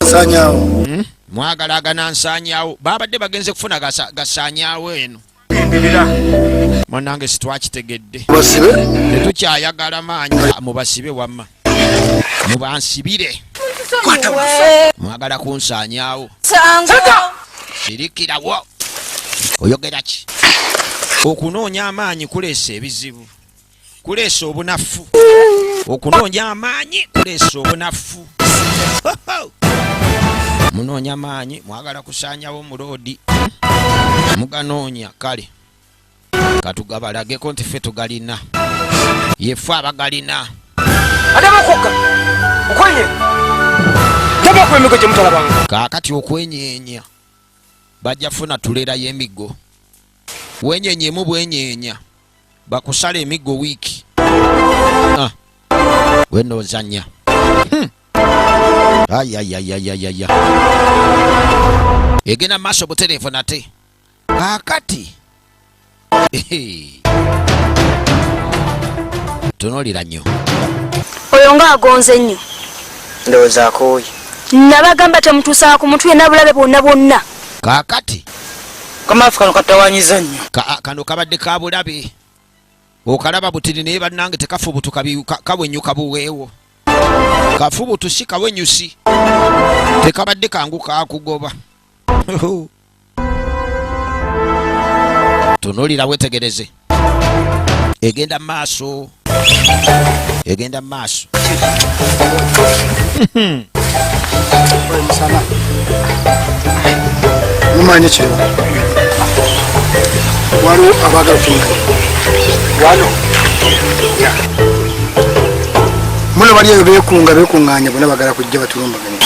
mwagala aganansanyawo babadde bagenze kufuna gasanyawo eno munange sitwakitegedde tetukyayagala maanyi mubasibe wamma mubansibire mwagala kunsanyawo sirikirawo oyogera ki okunoonya amaanyi kuleesa ebizibu kuleesa obunafu. Okunoonya amaanyi kuleesa obunafu. Munoonya amaanyi mwagala kusaanyawo mu loodi. Muganoonya kale. Katugabalageko nti ffe tugalina. Yefe abagalina. Ate bakoka. Okwenye. Naba kwemigo gye mutalabanga. Kaakati okwenyeenya. Bajja funa tulera y'emiggo. Wenyenyemu bwenyeenya. Bakusala emiggo wiiki. Wenozanya. Ayayayayayaya. Egena maaso butereevu nate. Kaakati. Tunuulira nnyo. Oyo ng'agonze nnyo. Ndowooza akooye. Nabagamba temutuusaa ku mutwe n'abulabe bonna bonna. Kaakati. Kamaafu kano katawaanyiza nnyo. Kano kabadde ka bulabe. Okalaba butiri naye bannange tekafubutu kabwenyuka buweewo. Kafubutu si kawenyusi. Tekabadde kangu kaakugoba. Tunuulira wetegereze. Egenda maaso. Egenda maaso. Mumanye kiro. Waliwo abaagala kutunga. Wano. Muno bali eyo beekunganya bonna bagala kujja batulumbaganya.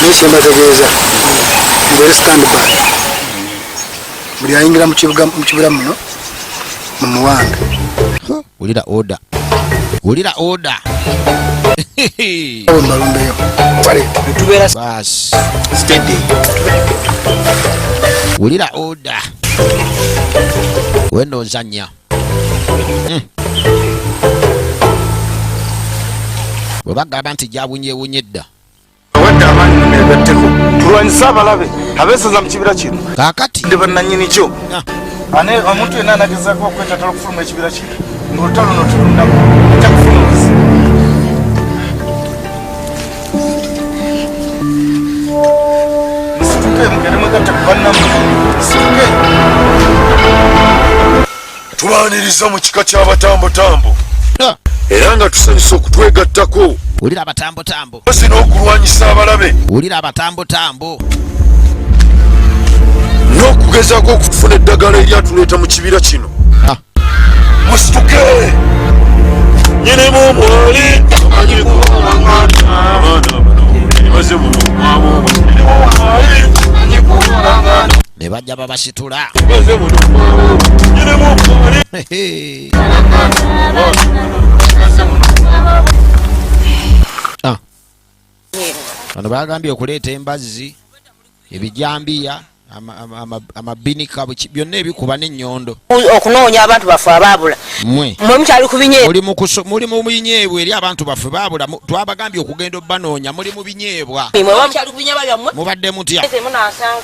Nisi mbategeeza. Ngeri stand by. Buli ayingira mu kibira muno mu muwanda. Ulira order. Ulira order. Mbalumbeyo. Wale tubeera Bas. steady. Ulira order. Wendo zanya. Bwebagamba nti gyabunyeewunyedda. Wadde amaanyi neegatteko tulwanyisa abalabe abeesaza mu kibira kino. Kaakati. Ndi bannannyini kyo. Omuntu yenna anagezaako okwettatala okufuluma ekibira kino ng'olutalo luno tulundamu ajja kufulumiza. Musituke mugende mwegatte ku bannammwe. Musituke. Tubaaniriza mu kika ky'abatambotambo. Era nga tusanyusa okutwegattako. Ulira abatambotambo. Basi n'okulwanyisa abalabe. Ulira abatambotambo. N'okugezaako okufuna eddagala eryatuleeta mu kibira kino. Musituke! Nyinemu omwali amanyi kuwangana abaana bano baze mu mwabo omwali ne bajja babasitula. baze mu mwabo nyinemu omwali bano bagambye okuleeta embazzi, ebijambiya, amabinika byonna ebikuba n'ennyondo. Okunoonya abantu baffe abaabula. Mwe mukyali ku binyeebwa. muli mu binyeebwa eri abantu baffe baabula. Twabagambye okugenda obbanoonya, muli mu binyeebwa. Mubadde mutya?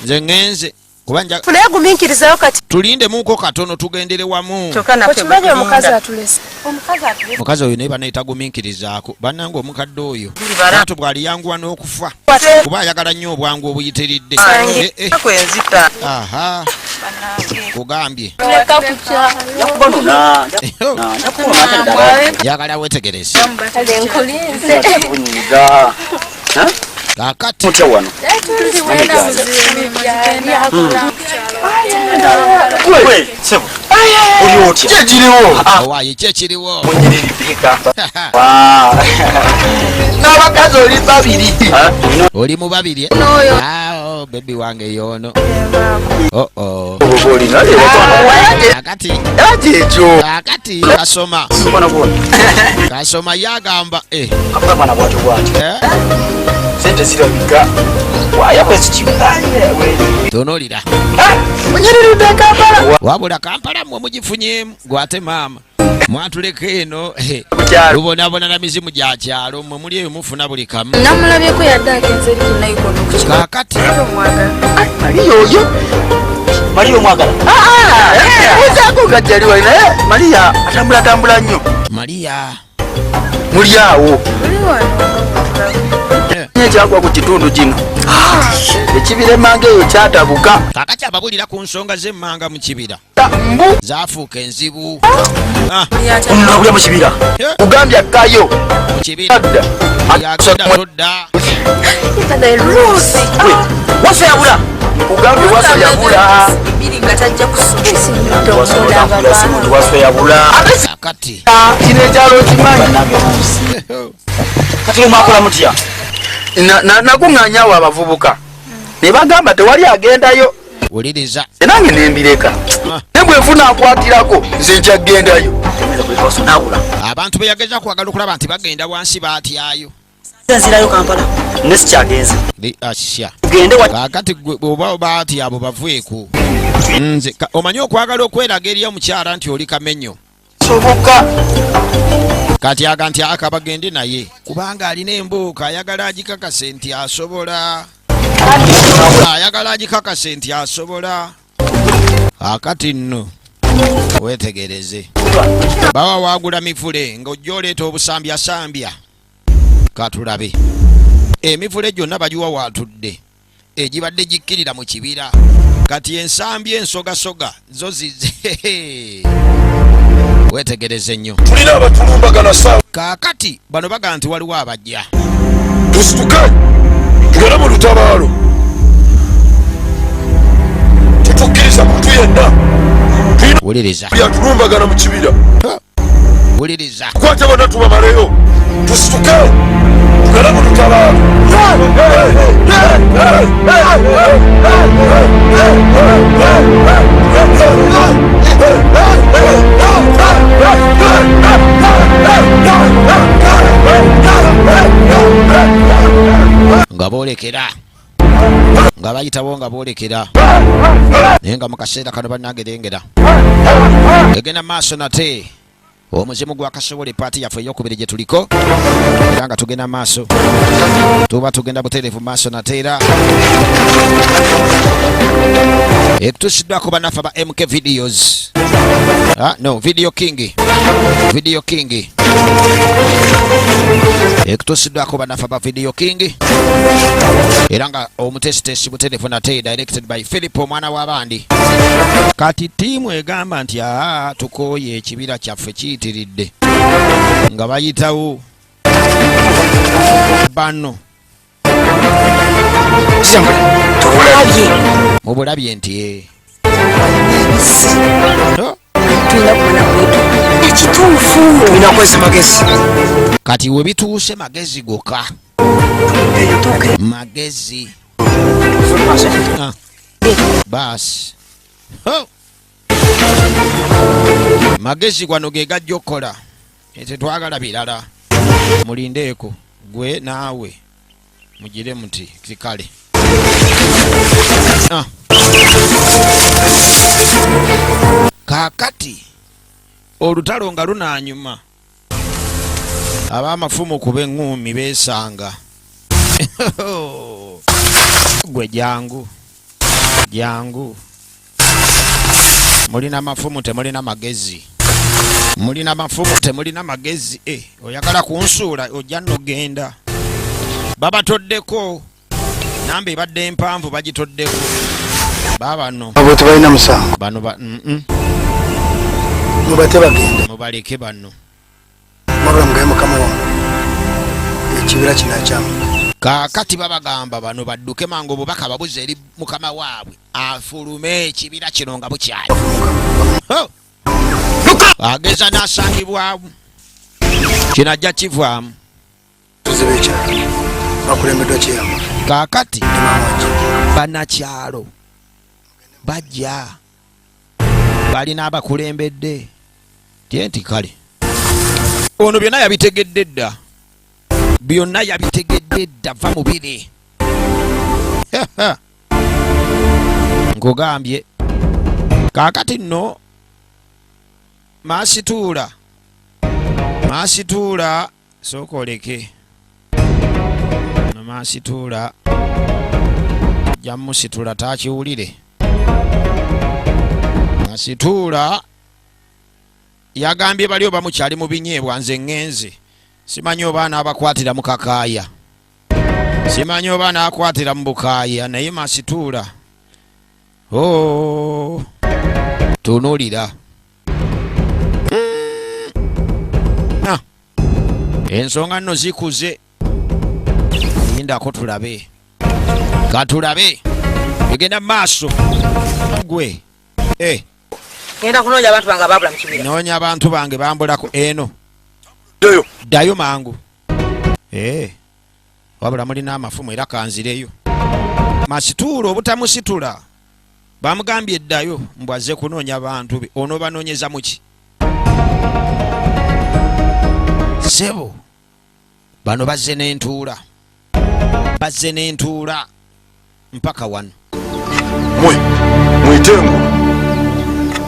Nze ngenze kubanja Gumiikirizayo kati. tulindemuko katono tugendere wamu. Okimanyi omukazi atulese. Mukazi oyo naye banaita gumiikirizaako. Bannange omukadde oyo ate bw'ali yanguwa n'okufa kuba ayagala nnyo obwangu obuyitiridde. Aha kugambye yagala wetegereze. Kaakati owaaye kyekiriwo N'abakazi oli babiri. oli mu babiri. Bebi wange yoono. Kakati kasoma yagamba Sente zirabika. Wayakwezi kibulanye. tonolira Munyirirudde Kampala. wabula Kampala mwe mugifunyemu gwate maama mwatuleka eno lubonabona na mizimu gya kyalo mwe muli eyo mufuna buli kamu. Namulabyeko yadde agenze eri ku Nayikondo ku kiro. Kaakati Mariya oyo. Mariya omwagala. Uzaako gajjali walina. Mariya atambula nnyo. Mariya muli awo. ekyagwa ku kitundu kino ekibira emmanga eyo kyatabuka kakati ababulira ku nsonga z'emmanga mu kibira mbu zaafuuka enzibu Nabulya mu kibira. kugambya kkayo mu kibira yagenda todda Wase yabula. kugambye wasa yabula Wase yabula. kakati kino ekyalo kimanyi Kati mwakola mutya. nakuŋŋaanyawo abavubuka ne bagamba tewali agendayo wuliriza nange nembireka ne bwenfuna akwatirako nze nkyagendayo abantu beyageza kwagala okulaba nti bagenda wansi baatyayo Nzirayo Kampala. Nesi kyagenze. asya Tugende wa kakati bw'oba baatya abo baveeko nze omanyi okwagala okweraga eri omukyala nti oli kamenyo soboka kati aga nti akabagende naye kubanga alina embuuka ayagala agikakase nti asobola akati nno wetegereze bawa waagula mifule ng'ojja oleeta obusambyasambya katulabe emifule gyonna bagiwa waatudde egibadde gikkirira mu kibira kati ensambi ensogasoga zo zize wetegereze nnyo tulina abatulumbagana saawa kaakati bano baga nti waliwo abajja tusituke tugere mu lutabaalo tetukkiriza muntu yenna wuliriza yatulumbagana mu kibira wuliriza tukwate bonna tubamaleyo tusituke tugere mu lutabaalo nga boolekera nga bayitawo nga boolekera naye nga mu kaseera kano bannagerengera egenda maaso nate omuzimu gwa kasowole paati yaffe ey'okubiri gye tuliko era nga tugenda maaso tuba tugenda butereevu maaso nate era ekutusiddwako bannaffe ba MK videos video king ekutusiddwako bannaffe ba video king era nga omutesitesi butereevu nate directed by Philip omwana w'abandi kati ttiimu egamba nti tukooye ekibira kyaffe kiyitiridde nga bayitawo bano mubulabye nti ekituufu tulina kwezi magezi. kati we bituuse magezi goka magezi baasi magezi gwano ge gajja okukola tetwagala birala mulindeeko gwe naawe mugire muti kikale kaakati olutalo nga lunaanyuma ab'amafumu kuba eŋŋuumi beesanga gwe jangu mulina mafumu temulina magezi mulina mafumu temulina magezi oyagala kunsuula ojja nogenda babatoddeko nambe ebadde empanvu bagitoddeko babano abo tebalina musango bano mubate bagenda mubaleke bano mwabula mugaye mukama wange ekibira kino akyamu kaakati babagamba bano badduke mangu obubaka babuze eri mukama waabwe afulume ekibira kino nga bukyali ageza n'asangibwamu kino ajja kivaamu tuzibe ekyalo bakulembeddwa kiyama kaakati bannakyalo bajja balina abakulembedde tye nti kale ono byonna yabitegedde dda va mubiri nkugambye kaakati nno maasituula sooka oleke maasituula jamusitula taakiwulire maasituula yagambye bali oba mukyali mu binyeebwa nze ŋŋenze simanyi oba n'abakwatira mu kakaaya simanyi oba naakwatira mu bukaaya naye masituula. Oh, tunuulira. Ensonga nno zikuze. Yindako tulabe. Katulabe. Tugenda maaso. Gwe. Ngenda kunoonya abantu bange abaabula mu kibira. Noonya abantu bange bambulako eno. Dayo mangu. Wabula mulina amafumu era kanzireyo. Masituula obutamusitula. Bamugambye eddayo mbwaze kunoonya abantu be. Ono banoonyeza muki? Sebo. Bano bazze n'entuula. Bazze n'entuula. Mpaka wano. Mwitengu.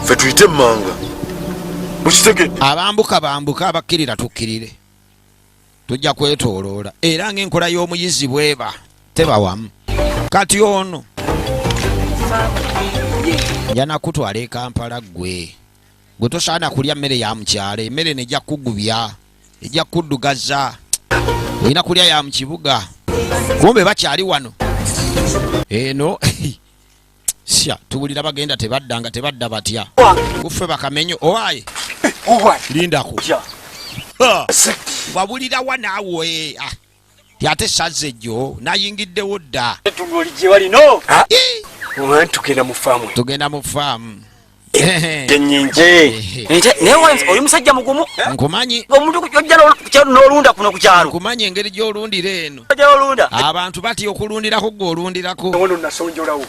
Fe tuyite manga. Mukitegedde. Bambuka abakkirira tukkirire. Tujja kwetooloola. Era ng'enkola y'omuyizi bweba. Teba wamu. Kati ono. Njana kutwala e Kampala gwe. Gwe tosaana kulya mmere ya mukyalo. Emmere nejja kugubya. Ejja kuddugaza. Olina kulya ya mu kibuga. Kumbe bakyali wano. Eno. Sya tubulira bagenda tebadda batya. Kuffe bakamenyo owaaye. Lindako. Wabulira wa naawe. Yate saze jjo nayingiddewo dda. Tugoli gye walino. Tugenda mu faamu. Tenyinje. Naye wansi oli musajja mugumu. Nkumanyi. Omuntu kujja n'olunda kuno ku kyalo. Nkumanyi engeri gy'olundira eno. Abantu batya okulundirako gw'olundirako. Wano nasonjolawo.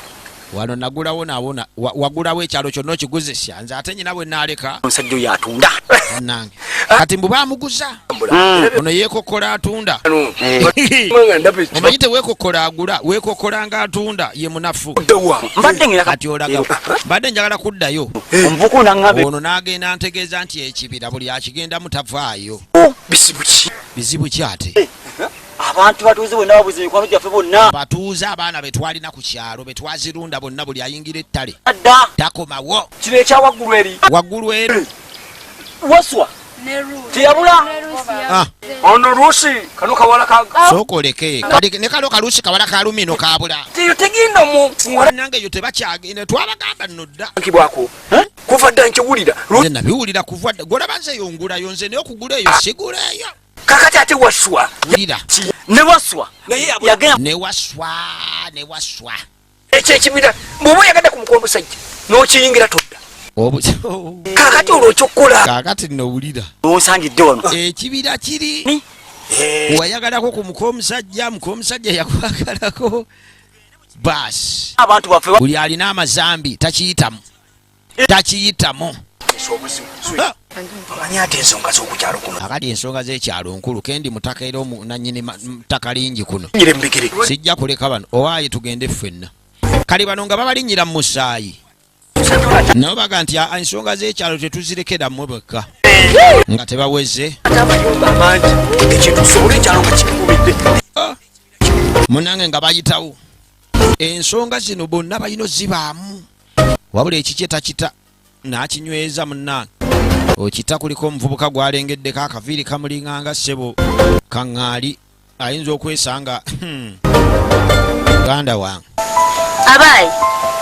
Wano nagulawo naawona wagulawo ekyalo kyonna okiguzesya nze ate nyina bwe naaleka. Omusajja oyo atunda. Nange. Kati mbu baamuguza. Ono yeekokkola atunda. Omanyi teweekokkola agula weekokkola ng'atunda ye munafu. Kati olaga mbadde njagala kuddayo. Ono n'agenda ntegeeza nti ekibira buli akigendamu tavaayo. Bizibu ki ate? Abantu batuuze bonna babuze mikwano gyaffe bonna. Batuuze abaana be twalina ku kyalo be twazirunda bonna buli ayingira ettale. Takomawo. Kino ekya waggulu eri. Waggulu eri. Waswa. Teyabula. Ono Rusi kano kawala ka. Sokoleke. Kadi ne kalo kalusi kawala ka lumino kabula. Tiyo tegenda mu. Nange yo tebakyagenda twabagamba nnodda. Kibwako. Kuva dda nkiwulira. Nze nabiwulira kuva dda. Golaba nze yongula yonze ne okugula eyo sigula eyo. Kakati ate waswa. Wulira. Ne waswa. Yagenda. Ne waswa. Ekyo ekibira bw'oba oyagala ku mukono musajja n'okiyingira todda. Kakati olwo kyokkola. Kakati nowulira. Onsangidde wano. Ekibira kiri. Wayagalako ku mukomusajja yakwagalako. Basi. Abantu baffe buli alina amazambi takiyitamu. Amanyi ate ensonga z'okukyalo kuno. Akati ensonga z'ekyalo nkulu kendi mutaka era omunanyini ttaka lingi kuno. Sijja kuleka bano owaaye tugende ffenna. Kali bano nga babalinnyira mu musaayi. Nabo baga nti ensonga z'ekyalo tetuzirekera mmwe bwekka. Nga tebaweze. Munange nga bayitawo. Ensonga zino bonna balina zibaamu. Wabula ekikyeta n'akinyweza munnange. Okita kuliko omuvubuka gwalengeddeko akaviiri kamulinganga ssebo kaŋŋaali ayinza okwesanga muganda wange. Abayi.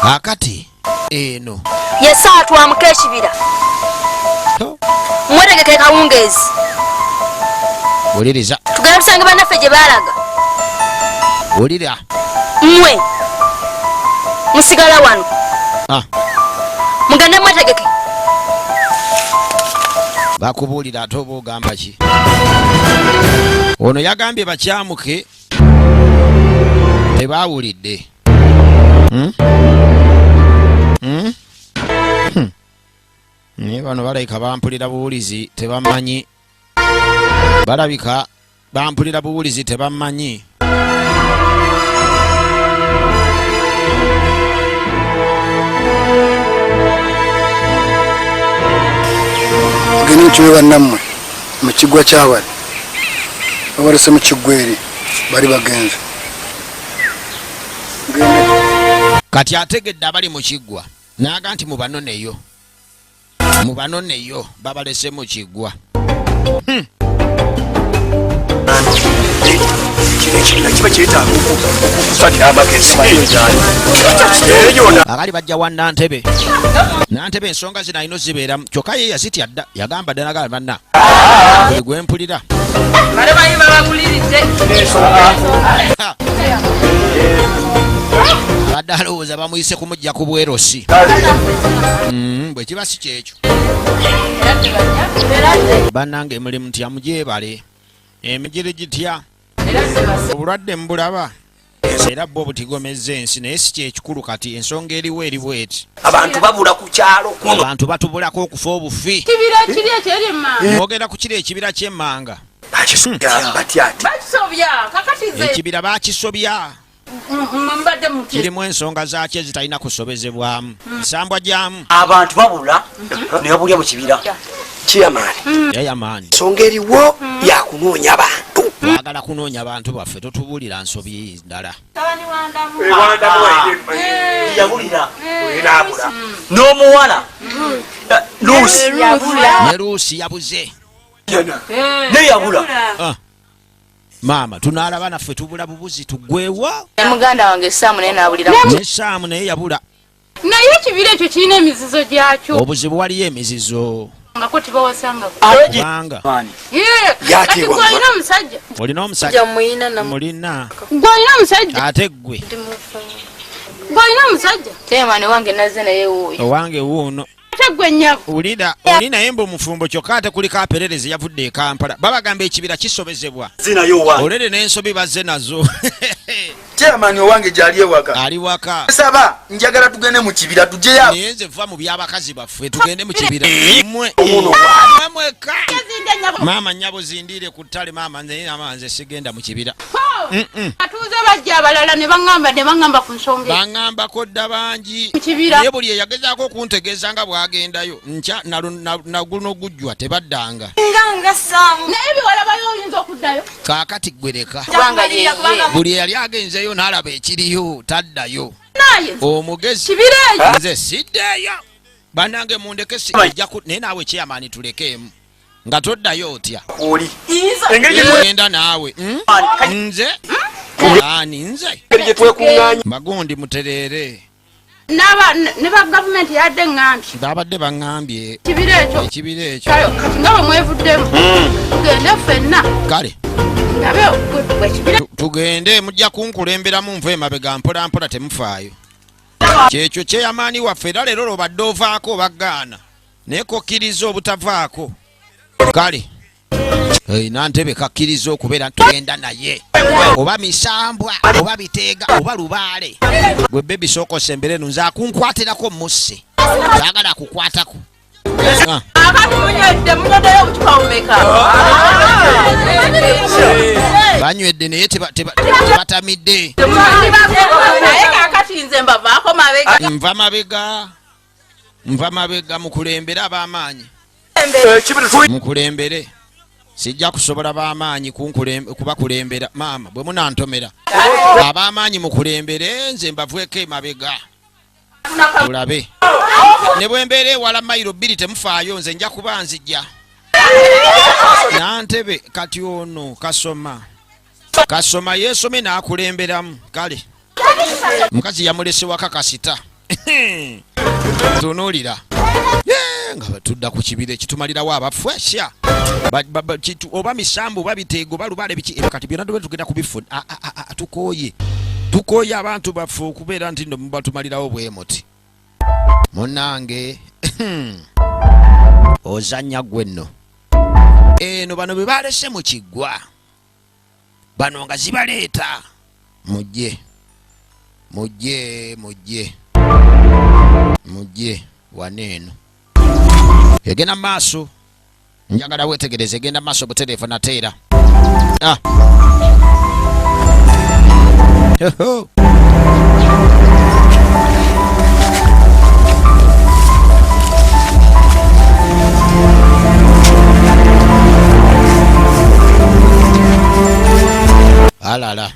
Akati eno. Yesaa twamuka ekibira. Mwetegeke kawungeezi. Wuliriza. Tugenda tusange bannaffe gye baalaga. Wulira. Mmwe. Musigala wano. Mugende mwetegeke. Bakubuulira ate oba ogamba ki? Ono yagambye bakyamuke tebaawulidde. Naye bano balabika bampulira buwulizi tebamanyi. Balabika bampulira buwulizi tebamanyi. Mugende mukiwe bannammwe mu kiggwa ky'abali babalese mu kiggwa eri bali bagenzi. Kati ategedde abali mu kiggwa n'aga nti mubanoneyo babalese mu kiggwa. Kino ekibiina kiba kyetaaga okusatira amagezi akali bajja wa Nantebe. Nantebe ensonga zino alina ozibeeramu kyokka ye yazitya dda yagamba ddala gala banna gwe mpulira abadde alowooza bamuyise kumujja ku bwerosi bwe kiba si kyekyo bannange emulimu ntya mugyebale emigiri gitya obulwadde mbulaba era bo butigomezza ensi naye si kyekikulu kati ensonga eriwo eri bweti abantu babula ku kyalo abantu batubulako okufa obufi mwogera ku kiri ekibira ky'emmanga ekibira bakisobya kirimu ensonga zakyo ezitalina kusobezebwamu nsambwa gyamu abantu babula ne babulya mu kibira yayamaani ensonga eriwo yakunoonya bantu twagala kunoonya bantu baffe totubuulira nsobi ndala n'omuwala luusi ne luusi yabuze neyabula maama tunaalaba naffe tubula bubuzi tuggwewa muganda wange Saamu naye naabulira ne Saamu naye yabula naye ekibira ekyo kirina emizizo gyakyo obuzibu waliyo emizizo ngako tebawasanga kubanga gwalina omusajja olina omusajja mulina gwalina omusajja ate ggwe gwalina omusajja temane wange nazze naye wuuyo owange wuuno gwe nnyako ulida oli naye mbu mufumbo kyokka ate kuliko apererezi yavudde e Kampala babagamba ekibira kisobezebwa olere n'ensobi bazze nazo chairman owange gyali ewaka ali waka saba njagala tugende mu kibira tujjeyo naye nze va mu by'abakazi baffe tugende mu kibira mmwe mweka maama nnyabo zindiire ku ttale maama nze sigenda mu kibira atuuze bajja abalala ne baŋŋamba ku nsonga baŋŋambako dda bangi kibira naye buli eyagezaako okuntegeeza nga bw'agendayo nkya naguno gujjwa tebaddanga naye biwalabayo oyinza okuddayo kaakati gwereka kubanga yeye buli eyali agenzeyo n'alaba ekiriyo taddayo naye omugezi kibira ekyo nze siddeeyo bannange mundeke naye naawe kyamaani tulekeemu nga toddayo otya genda naawe nze ani nze magundi mutereere ne ba gavumenti yadde ŋŋambye babadde baŋŋambye ekibira ekyo kati nga bwe mwevuddemu tugende ffenna kale ndabe tugende mujja kunkulemberamu nva emabega mpolampola temufaayo kyekyo kyeyamaani waffe era leero lwobadde ovaako obagaana naye kokkiriza obutavaako kale Nantebe kakkiriza okubeera tugenda naye oba misambwa oba biteega oba lubaale gwe bebi sooka osembere eno nze akunkwatirako musse kyagala akukwatako banywedde naye tebatamidde nva mabega mukulembere ab'amaanyi mukulembere sijja kusobola b'amaanyi kubakulembera maama bwe munantomera ab'amaanyi mukulembere nze mbavueko emabega tulabe ne bwe mbeera ewala mayiro 2 temufaayo nze nja kuba nzijja Nantebe kati ono kasoma yeesome n'akulemberamu kale mukazi yamulesewaka kasita tunuulira nga batudda ku kibira ekitumalirawo abafwesya oba misambu oba biteego oba lubaale biki kati byonna tube tugenda kubifuna tukooye abantu baffe okubeera nti nno mubatumalirawo bwe muti munnange ozannya gwe nno eno bano be balese mu kiggwa bano nga zibaleeta mujje waneeno egenda maaso njagala wetegereze egenda maaso butereefu nateera alala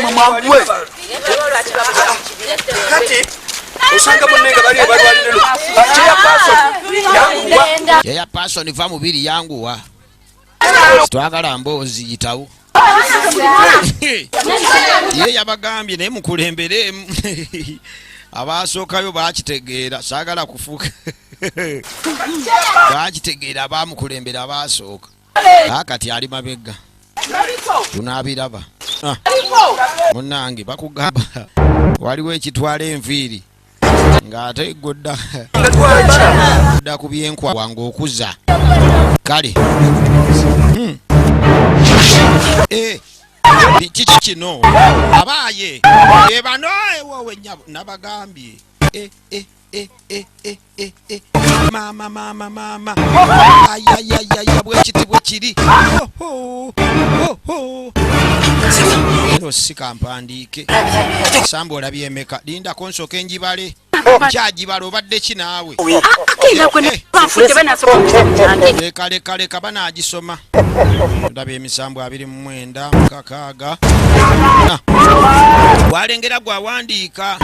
mwe mwanguwe kati osanga munenga bali balwaniriro ya person va mubiri yanguwa twagala mbozi yitawo ye yabagambye ne mukulembere abasookayo bakitegeera saagala kufuuka bakitegeera bamukulembera abasooka akati ali mabega tunaabiraba munnange bakugamba waliwo ekitwala enviiri ng'ate godda ku byenkwa wange okuza kale kiki kino abaaye ebano ewowe nyabo nabagambye mama ayayayaya bwekiti bwekiri ero sikampandiike samba olabye emeka linda konsoka enjibale kyagibala obadde kinaawe lekaleka banagisoma olabye emisambo 29 mukakaaga walengera gwawandiika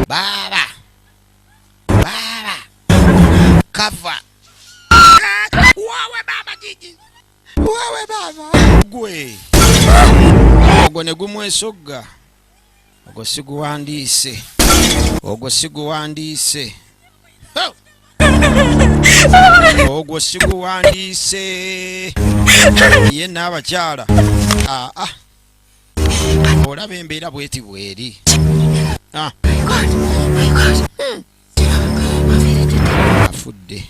baba kava wawe baba gigi wawe baba gwe ogwo ne gumwesogga ogwo siguwandiise ogwo siguwandiise ye n'abakyala olaba embeera bweti bweri afudde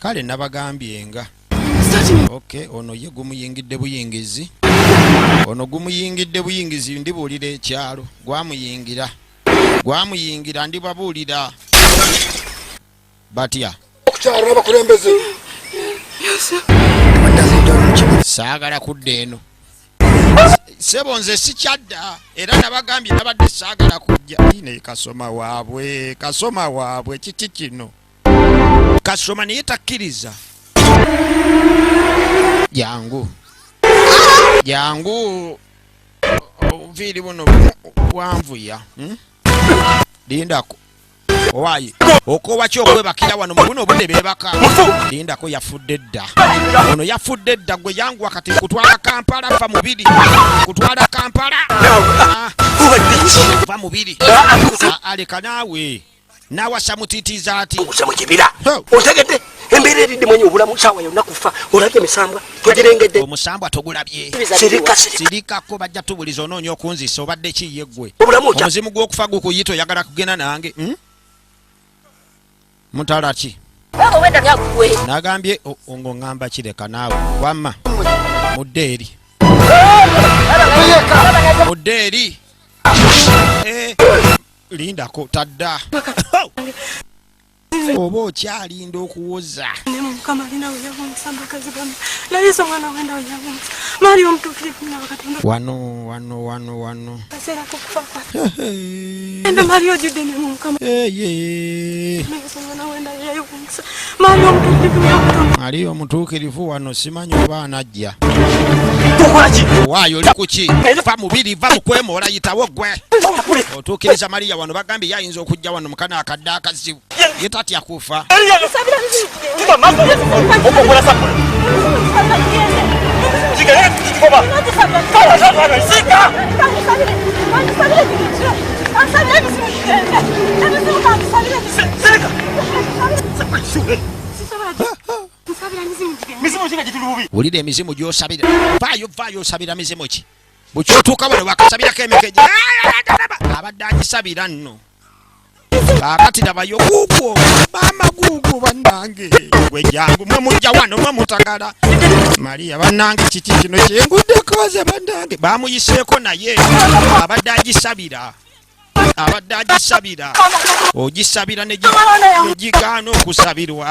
kale nabagambyenga ono ye gumuyingidde buyingizi ndibuulira ekyalo gwamuyingira ndibabuulira batya okukyalo abakulembeze saagala kudda eno sebo nze sikyadda era nabagambye nabadde saagala kujja ine kasoma waabwe kiki kino kasoma naye takkiriza jangu obuviiri buno bwanvuya lindako owaye okowa ki okwebakira wano mu buno obudde beebaka lindako yafudde dda ono yafudde dda gwe yanguwa kati kutwala Kampala va mubiri kutwala Kampala va mubiri aleka naawe mutiitiza ati mu kibira otegedde embeera eridde mwenye obulamu saawa yonna kufa olabye emisambwa togirengedde omusambwa togulabye sirikako bajja tubuliza onoonya okunzisa obadde kiye ggwe omuzimu gw'okufa gukuyita oyagala kugenda nange mutala ki nagambye ngo ŋŋamba kireka naawe wamma mudde eri lindako tadda oba okyalinda okuwoza wano ali omutuukirivu wano simanyi oba anajja waayo oli kuki va mubiri va mukwemoola yitawo gwe otuukiriza Mariya wano bagambye yayinza okujja wano mukana akadde akazibu ye tatya kufa wulira emizimu gy'osabira vaayo osabira mizimu ki bukyotuuka wano bakasabirako emikeje abadde agisabira nno kakati labayo kuukwo bamagugu bannange gwejangu mwe mujja wano mwe mutagala Mariya bannange kiki kino kyenguddekoze bannange bamuyiseeko naye abadde agisabira ogisabira negigaana okusabirwa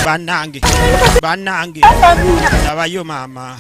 bannange labayo maama